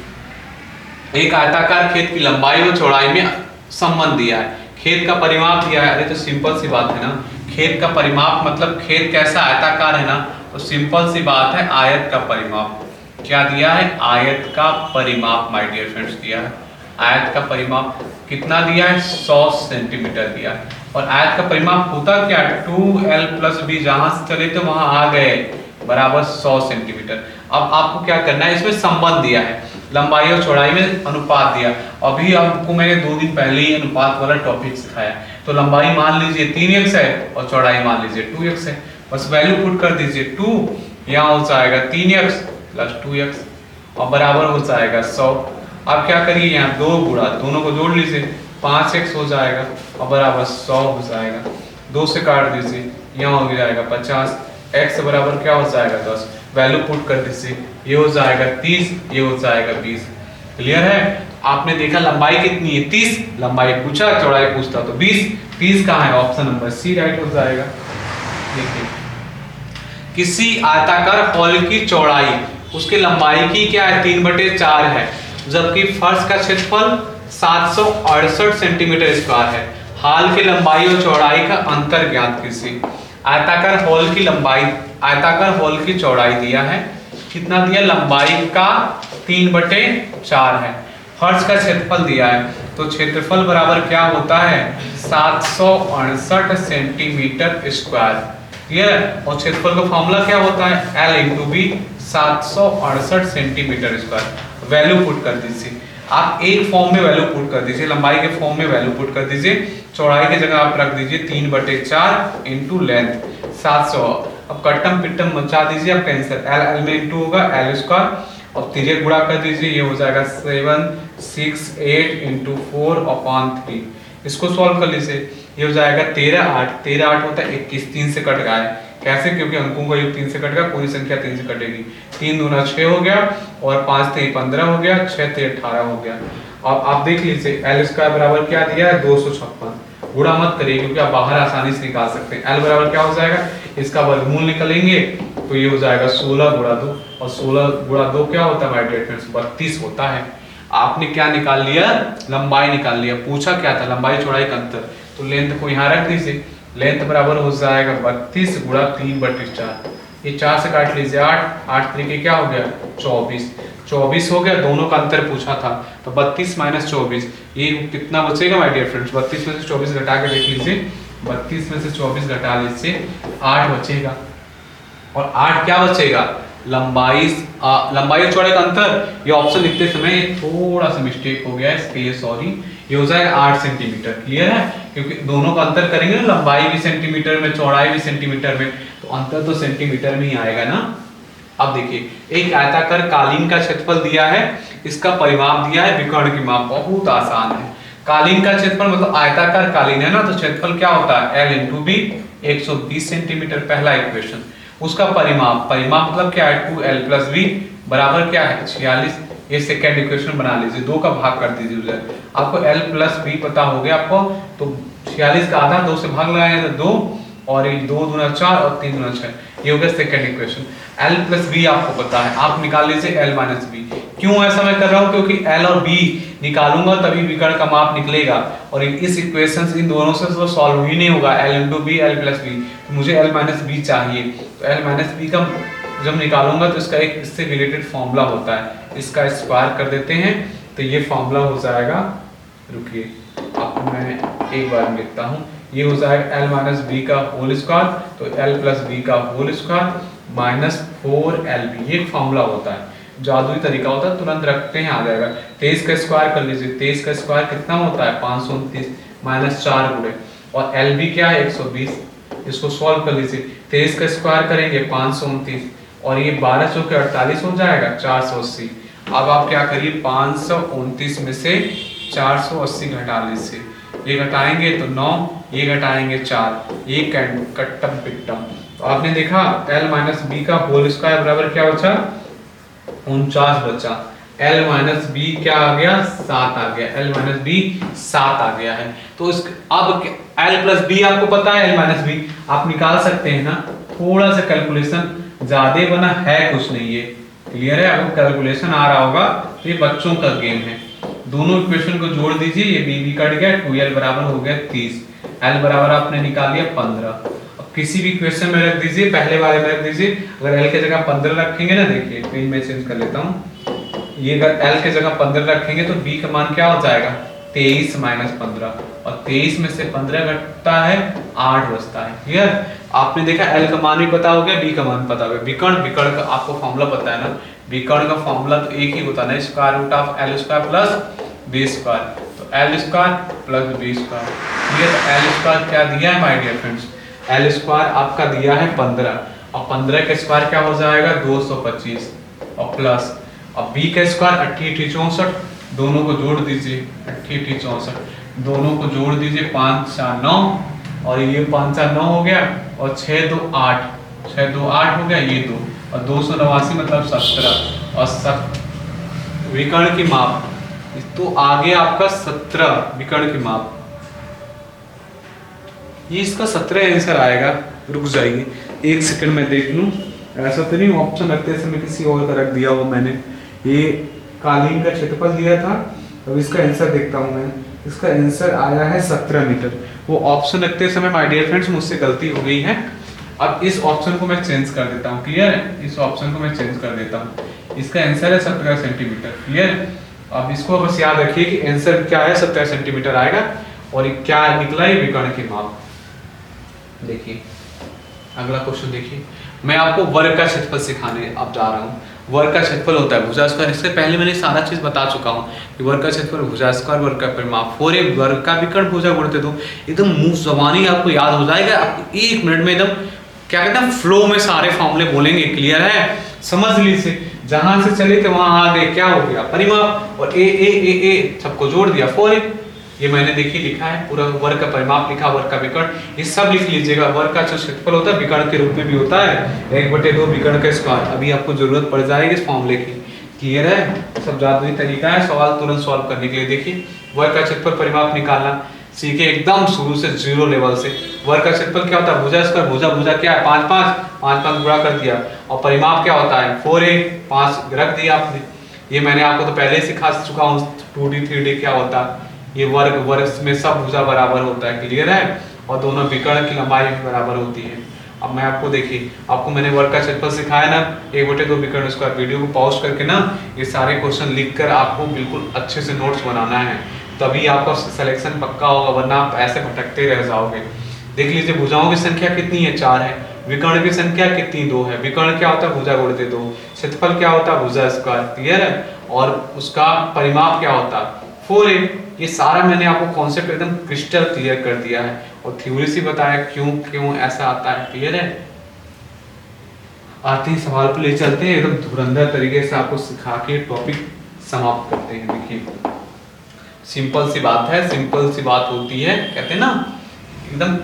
एक आयताकार खेत की लंबाई और चौड़ाई में संबंध दिया है, खेत का परिमाप दिया है। अरे तो सिंपल सी बात है ना, खेत का परिमाप मतलब खेत कैसा आयताकार है ना, तो सिंपल सी बात है आयत का परिमाप। क्या दिया है, आयत का परिमाप माय डियर फ्रेंड्स दिया है। आयत का परिमाप कितना दिया है 100 सेंटीमीटर दिया है। और आयत का परिमाप होता क्या, 2l + b, जहां से चले थे वहां आ गए, बराबर 100 सेंटीमीटर। अब आपको क्या करना है, इसमें संबंध दिया है, लंबाई और चौड़ाई में अनुपात दिया। अभी आपको मैंने 2 दिन पहले ही अनुपात वाला टॉपिक सिखाया। तो लंबाई मान लीजिए 3x है और चौड़ाई मान लीजिए 2x है, बस वैल्यू पुट कर दीजिए 2, यहाँ हो जाएगा 3x + 2x और बराबर हो जाएगा 100। अब क्या करिए, यहाँ 2 गुणा, दोनों को जोड़ लीजिए, 5x हो जाएगा और बराबर 100 हो जाएगा। 2 से काट दीजिए, यहाँ हो जाएगा 50, x बराबर क्या हो जाएगा 10, वैल्यू पुट कर दीजिए, ये हो जाएगा 30, ये हो जाएगा 20। क्लियर है। आपने देखा लंबाई कितनी है 30, लंबाई पूछा, चौड़ाई पूछता तो 20, 30 कहाँ है, ऑप्शन नंबर सी राइट हो जाएगा। देखिए, किसी आयताकार हॉल की चौड़ाई उसके लंबाई की क्या है 3/4 है, जबकि फर्श का क्षेत्रफल 768 सेंटीमीटर स्क्वायर है। हाल के लंबाई और चौड़ाई का अंतर ज्ञात कीजिए। आयताकार हॉल की लंबाई, आयताकार हॉल की चौड़ाई दिया है, कितना दिया, लंबाई का 3/4 है। फर्श का क्षेत्रफल दिया है, तो क्षेत्रफल बराबर क्या होता है 768 सेंटीमीटर स्क्वायर। क्लियर है। और क्षेत्रफल का फॉर्मूला क्या होता है, L × B, 768 centimetre square. Value put कर दीजिए, आप एक फॉर्म में वैल्यू पुट कर दीजिए, लंबाई के फॉर्म में वैल्यू पुट कर दीजिए, चौड़ाई की जगह आप रख दीजिए 3/4 इंटू लेंथ 700। अब कट्टम पिट्टम मचा दीजिए, आप कैंसर, L में इंटू होगा L² और 3 गुणा कर दीजिए, ये हो जाएगा 768 इंटू 4/3। इसको सॉल्व कर लीजिए, ये हो जाएगा 13 8, 13 8 होता है 21, 3 से कट गया है, कैसे, क्योंकि अंकों का योग 3 से कट गया, पूरी संख्या 3 से कटेगी। 3 दूना 6 हो गया और 5 3 15 हो गया, 6 3 18 हो गया। अब आप देख लीजिए L² बराबर क्या दिया है 256। गुणा मत करिए क्योंकि आप बाहर आसानी से निकाल सकते हैं। L बराबर क्या हो जाएगा, इसका वर्गमूल निकालेंगे तो ये हो जाएगा 16 × 2 और 16 × 2 क्या होता है माय डियर फ्रेंड्स 32 होता है। आपने क्या निकाल लिया, लंबाई निकाल लिया। पूछा क्या था, लंबाई चौड़ाई का अंतर, तो लेंथ को यहाँ रख दीजिए, लेंथ बराबर हो जाएगा 32 × 3/4। ये 4 से काट लीजिए 8, 8 3 क्या हो गया 24, 24 हो गया। दोनों का अंतर पूछा था, तो 32 - 24, ये कितना बचेगा माय डियर फ्रेंड्स, 32 में से 24 घटा के देख लीजिए, 32 में से 24 घटा लीजिए 8 बचेगा। और 8 क्या बचेगा, लंबाई और चौड़ाई का अंतर। ये ऑप्शन लिखते समय थोड़ा सा मिस्टेक हो गया है, इसके लिए सॉरी। ये हो जाएगा 8 सेंटीमीटर। क्लियर है, क्योंकि दोनों का अंतर करेंगे ना, लंबाई भी सेंटीमीटर में, चौड़ाई भी सेंटीमीटर में, तो अंतर तो सेंटीमीटर में ही आएगा ना। अब देखिए, एक आयताकार कालीन का क्षेत्रफल दिया है, इसका परिमाप दिया है, विकर्ण की माप, बहुत आसान है। कालीन का क्षेत्रफल मतलब आयताकार कालीन है ना, तो क्षेत्रफल क्या होता है L × B, 120 सेंटीमीटर, पहला इक्वेशन। उसका परिमाप, परिमाप मतलब क्या है 2l + b बराबर क्या है 46। ये सेकंड इक्वेशन बना लीजिए, 2 का भाग कर दीजिए उधर, आपको l + b पता हो गया आपको, तो 46 का आधा 2 से भाग लगाएंगे तो 2, और ये 2 दूना 4 और 3 दूना 6, ये हो गया सेकंड इक्वेशन। l + b आपको पता है, आप निकाल लीजिए l - b। क्यों ऐसा मैं कर रहा हूँ, क्योंकि l और b निकालूंगा तभी विकर्ण का माप निकलेगा, और इस इक्वेशन से इन दोनों से तो सॉल्व ही नहीं होगा, L × B L + b, तो मुझे L - b चाहिए। तो L - b का जब निकालूंगा तो इसका एक इससे रिलेटेड फॉर्मूला होता है, इसका स्क्वायर कर देते हैं तो ये फॉर्मूला हो जाएगा, रुकिए आपको मैं एक बार लिखता हूँ, ये हो जाएगा L - b का होल स्क्वायर, तो L + b का होल स्क्वायर -4LB, ये फॉर्मूला होता है, जादुई तरीका होता है, तुरंत रखते हैं आ जाएगा। 23 का स्क्वायर कर लीजिए, 23 का स्क्वायर कितना होता है 529 -4 गुणे, और LB क्या है 120, इसको सॉल्व कर लीजिए, 23 का स्क्वायर करेंगे 529 और ये 12 चौके 48 हो जाएगा 480। अब आप क्या करिए 529 में से 480 घटा लीजिए, ये घटाएंगे तो 9, ये घटाएंगे 4, ये कट्टम पिट्टम। तो आपने देखा l माइनस बी का होल स्क्वायर बराबर क्या बचा, 49 बचा। l माइनस बी क्या आ गया, 7 आ गया, l माइनस बी 7 आ गया है। तो इस अब l प्लस बी आपको पता है, l माइनस बी आप निकाल सकते हैं ना, थोड़ा सा कैलकुलेशन ज्यादा बना है, कुछ नहीं है, क्लियर है। आपको कैलकुलेशन आ रहा होगा, ये बच्चों का गेम है। दोनों इक्वेशन को जोड़ दीजिए, ये बी बी कट गया, 2l बराबर हो गया 30, l बराबर आपने निकाल लिया 15। अब किसी भी इक्वेशन में रख दीजिए, पहले वाले में रख दीजिए। अगर l की जगह 15 रखेंगे ना, देखिए पेन में चेंज कर लेता हूँ, ये अगर l की जगह 15 रखेंगे तो b का मान क्या हो जाएगा, 23 माइनस 15, और 23 में से 15 घटता है 8 बचता है, क्लियर। आपने देखा l का मान भी पता हो गया, b का मान पता हो गया। विकर्ण का आपको फॉर्मूला पता है ना, विकर्ण का फॉर्मूला तो एक ही होता है ना, square root of l square plus b square. तो l square plus b square, ये तो l स्क्वायर क्या दिया है my dear friends, l square आपका दिया है 15, और 15 का स्क्वायर क्या हो जाएगा 225, और प्लस अब b का स्क्वायर 88 64, दोनों को जोड़ दीजिए, 88 64 दोनों को जोड़ दीजिए, 5 4 9, और ये 5 4 9 हो गया, और 6 2 8, 6 2 8 हो गया, ये 2, और 289 मतलब 17, और विकर्ण की माप तो आगे आपका 17 विकर्ण की माप, ये इसका 17 आंसर आएगा। रुक जाइए 1 सेकंड में देख लूं, ऐसा तो नहीं ऑप्शन रखते समय किसी और का रख दिया हो मैंने। ये कालीन का क्षेत्रफल दिया था, अब इसका आंसर देखता हूं मैं, इसका आंसर आया है 17 मीटर। वो ऑप्शन रखते समय माय डियर फ्रेंड्स मुझसे गलती हो गई है, अब इस ऑप्शन को मैं चेंज कर देता हूं, क्लियर है, इस ऑप्शन को मैं चेंज कर देता हूं, इसका आंसर है 17 सेंटीमीटर, क्लियर। अब इसको बस याद रखिए कि आंसर क्या है, 17 सेंटीमीटर आएगा, और ये क्या निकला, ये विकर्ण की माप। देखिए अगला क्वेश्चन देखिए, मैं आपको वर्ग का क्षेत्रफल सिखाने अब जा रहा हूँ। वर्ग का क्षेत्रफल होता है भुजा स्क्वायर, इससे पहले मैंने सारा चीज बता चुका हूँ कि वर्ग का क्षेत्रफल भुजा स्क्वायर, वर्ग का परिमाप 4a, वर्ग का विकर्ण भुजा गुणित 2। एकदम मुंह जबानी आपको याद हो जाएगा, आपको 1 मिनट में एकदम क्या कहते हैं फ्लो में सारे फॉर्मूले बोलेंगे, क्लियर है, समझ लीजिए। जहां से चले थे वहां आ गए, क्या हो गया परिमाप, और ए ए ए ए सबको जोड़ दिया 4a। ये मैंने देखिए लिखा है पूरा, वर्ग का परिमाप लिखा, वर्ग का विकर्ण, ये सब लिख लीजिएगा। वर्ग का जो क्षेत्रफल होता है विकर्ण के रूप में भी होता है, 1/2 विकर्ण का स्क्वायर। अभी आपको जरूरत पड़ जाएगी इस फॉर्मूले की, क्लियर है, सब जादुई तरीका है सवाल तुरंत सॉल्व करने के लिए। देखिए वर्ग का क्षेत्रफल परिमाप निकालना सीखे एकदम शुरू से, 0 लेवल से। वर्ग का क्षेत्रफल क्या होता है, भुजा स्क्वायर, भुजा भुजा क्या है 5 5 5 5 गुणा कर दिया, और परिमाप क्या होता है 4a, 5 रख दिया आपने। ये मैंने आपको तो पहले ही सिखा चुका हूँ, 2d 3d क्या होता है, ये वर्ग, वर्ग में सब भुजा बराबर होता है, क्लियर है, और दोनों विकर्ण की लंबाई भी बराबर होती है। अब मैं आपको देखिए, आपको मैंने वर्ग का क्षेत्रफल सिखाया ना, 1/2 विकर्ण स्क्वायर। वीडियो को पॉज करके ना ये सारे क्वेश्चन लिखकर आपको बिल्कुल अच्छे से नोट्स बनाना है, तभी आपका सिलेक्शन पक्का होगा, वरना आप ऐसे भटकते रह जाओगे। देख लीजिए भुजाओं की संख्या कितनी है, 4 है, विकर्ण की संख्या कितनी, 2 है। विकर्ण क्या होता है, भुजा गुणित 2, क्षेत्रफल क्या होता है, भुजा स्क्वायर, क्लियर है, और उसका परिमाप क्या होता है 4a। ये सारा मैंने आपको कॉन्सेप्ट एकदम क्रिस्टल क्लियर कर दिया है, और थ्योरी से बताया क्यों क्यों ऐसा आता है, क्लियर है। आते ही सवाल पे ले चलते हैं, एकदम धुरंधर तरीके से आपको सिखा के टॉपिक समाप्त करते हैं। देखिए सिंपल सी बात है, सिंपल सी बात होती है, कहते हैं ना एकदम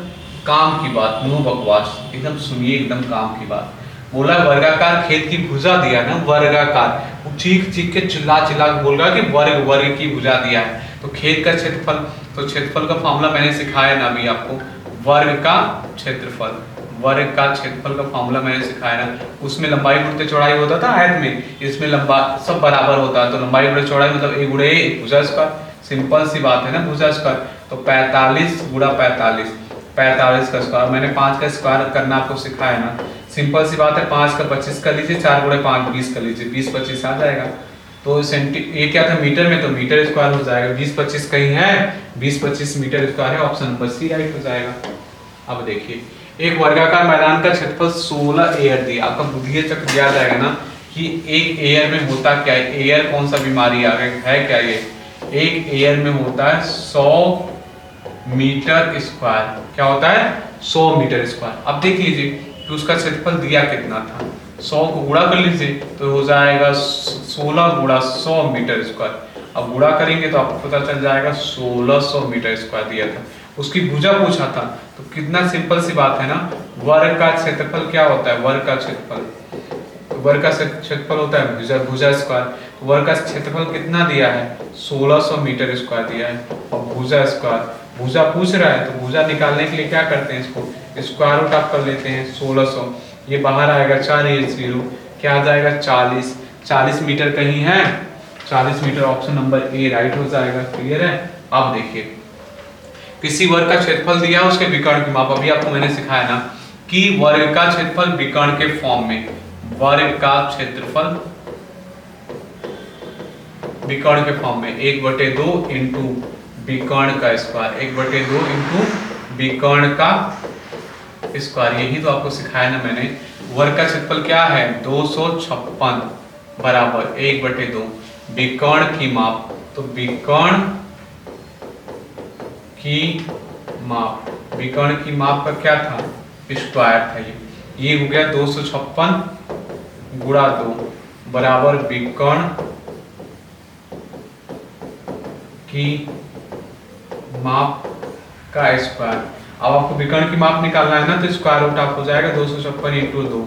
काम की बात, नो बकवास, एकदम सुनिए एकदम काम की बात। बोला वर्गाकार खेत की भुजा दिया ना, वर्गाकार, चीख चीख के चिल्ला चिल्ला बोल रहा कि वर्ग, वर्ग की भुजा दिया है। तो खेत का क्षेत्रफल, तो क्षेत्रफल का फॉर्मूला मैंने सिखाया ना अभी आपको, वर्ग का क्षेत्रफल, वर्ग का क्षेत्रफल का फॉर्मूला मैंने सिखाया ना। उसमें लंबाई गुणित चौड़ाई होता था आयत में, इसमें लंबा सब बराबर होता है, तो लंबाई गुणित चौड़ाई मतलब a गुणे a, भुजा स्क्वायर, सिंपल सी बात है ना, भुजा स्क्वायर। तो 45 गुणा 45, 45 का स्क्वायर, मैंने 5 का स्क्वायर करना आपको सिखाया ना, सिंपल सी बात है, 5 का 25 कर लीजिए, 4 गुणे 5 20 कर लीजिए, 20 25 आ जाएगा। तो ये क्या था मीटर में, तो मीटर स्क्वायर हो जाएगा, 20 25 कहीं है, 20 25 मीटर स्क्वायर है, ऑप्शन नंबर सी राइट हो जाएगा। अब देखिए एक वर्गाकार मैदान का क्षेत्रफल 16 एयर दिया, आपका बुद्धि चक्र दिया जाएगा ना कि एक एयर में होता क्या है, एयर कौन सा बीमारी आ गया है क्या, ये एक एयर में होता है 100 मीटर स्क्वायर, क्या होता है 100 मीटर स्क्वायर। अब देख लीजिए कि उसका क्षेत्रफल दिया कितना था, 100 को गुणा कर लीजिए तो हो जाएगा 16 गुणा 100 मीटर स्क्वायर। अब गुणा करेंगे तो आपको पता चल जाएगा 1600 मीटर स्क्वायर दिया था। उसकी भुजा पूछा था, तो कितना सिंपल सी बात है ना, वर्ग का क्षेत्रफल क्या होता है, वर्ग का क्षेत्रफल, वर्ग का क्षेत्रफल होता है भुजा, भुजा स्क्वायर। तो वर्ग का क्षेत्रफल कितना दिया है, 1600 मीटर स्क्वायर दिया है। और भुजा स्क्वायर, भुजा पूछ रहा है तो भुजा निकालने के लिए क्या करते हैं, इसको स्क्वायर रूट आप कर लेते हैं 1600, ये बाहर आएगा 4 0, क्या आ जाएगा 40, 40 मीटर कहीं है, 40 metre option number A right हो जाएगा। क्लियर है। अब देखिए किसी वर्ग का क्षेत्रफल दिया उसके विकर्ण की माप, अभी आपको मैंने सिखाया ना कि वर्ग का क्षेत्रफल विकर्ण के फॉर्म में, वर्ग का क्षेत्रफल विकर्ण के फॉर्म में 1/2 इंटू विकर्ण का स्क्वायर, 1/2 इंटू विकर्ण का स्क्वायर, यही तो आपको सिखाया ना मैंने। वर्ग का क्षेत्रफल क्या है 256 बराबर 1/2 विकर्ण की माप, तो विकर्ण की माप, विकर्ण की माप का क्या था, स्क्वायर था, ये हो गया 256 गुणा 2 बराबर विकर्ण की माप का स्क्वायर। अब आपको विकर्ण की माप निकालना है ना, तो स्क्वायर रूट आप हो जाएगा 256 इंटू 2,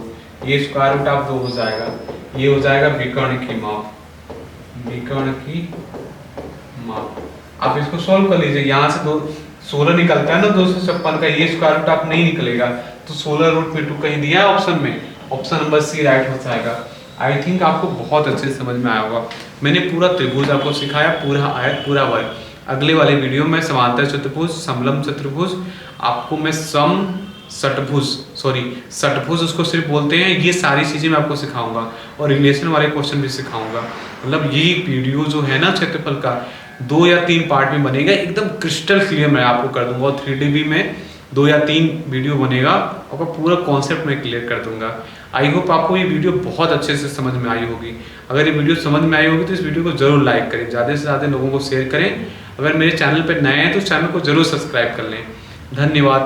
ये स्क्वायर रूट आप 2 हो जाएगा, ये हो जाएगा विकर्ण की माप, विकर्ण की माप। आप इसको सॉल्व कर लीजिए, यहाँ से 16 निकलता है ना 256 का, ये स्क्वायर रूट आप नहीं निकलेगा, तो 16√2 कहीं दिया है ऑप्शन में, ऑप्शन नंबर सी राइट हो जाएगा। आई थिंक आपको बहुत अच्छे से समझ में आया होगा। मैंने पूरा त्रिभुज आपको सिखाया, पूरा आयत, पूरा वर्ग। अगले वाले वीडियो में समांतर चतुर्भुज, समलंब चतुर्भुज, आपको मैं षटभुज उसको सिर्फ बोलते हैं, ये सारी चीजें मैं आपको सिखाऊंगा और रिलेशन वाले क्वेश्चन भी सिखाऊंगा। मतलब ये वीडियो जो है ना क्षेत्रफल का 2 या 3 पार्ट में बनेगा, एकदम क्रिस्टल क्लियर मैं आपको कर दूंगा, और 3D में 2 या 3 वीडियो बनेगा, आपका पूरा कॉन्सेप्ट मैं क्लियर कर दूंगा। आई होप आपको ये वीडियो बहुत अच्छे से समझ में आई होगी। अगर ये वीडियो समझ में आई होगी तो इस वीडियो को जरूर लाइक करें, ज़्यादा से ज़्यादा लोगों को शेयर करें। अगर मेरे चैनल पर नए हैं तो चैनल को जरूर सब्सक्राइब कर लें। धन्यवाद।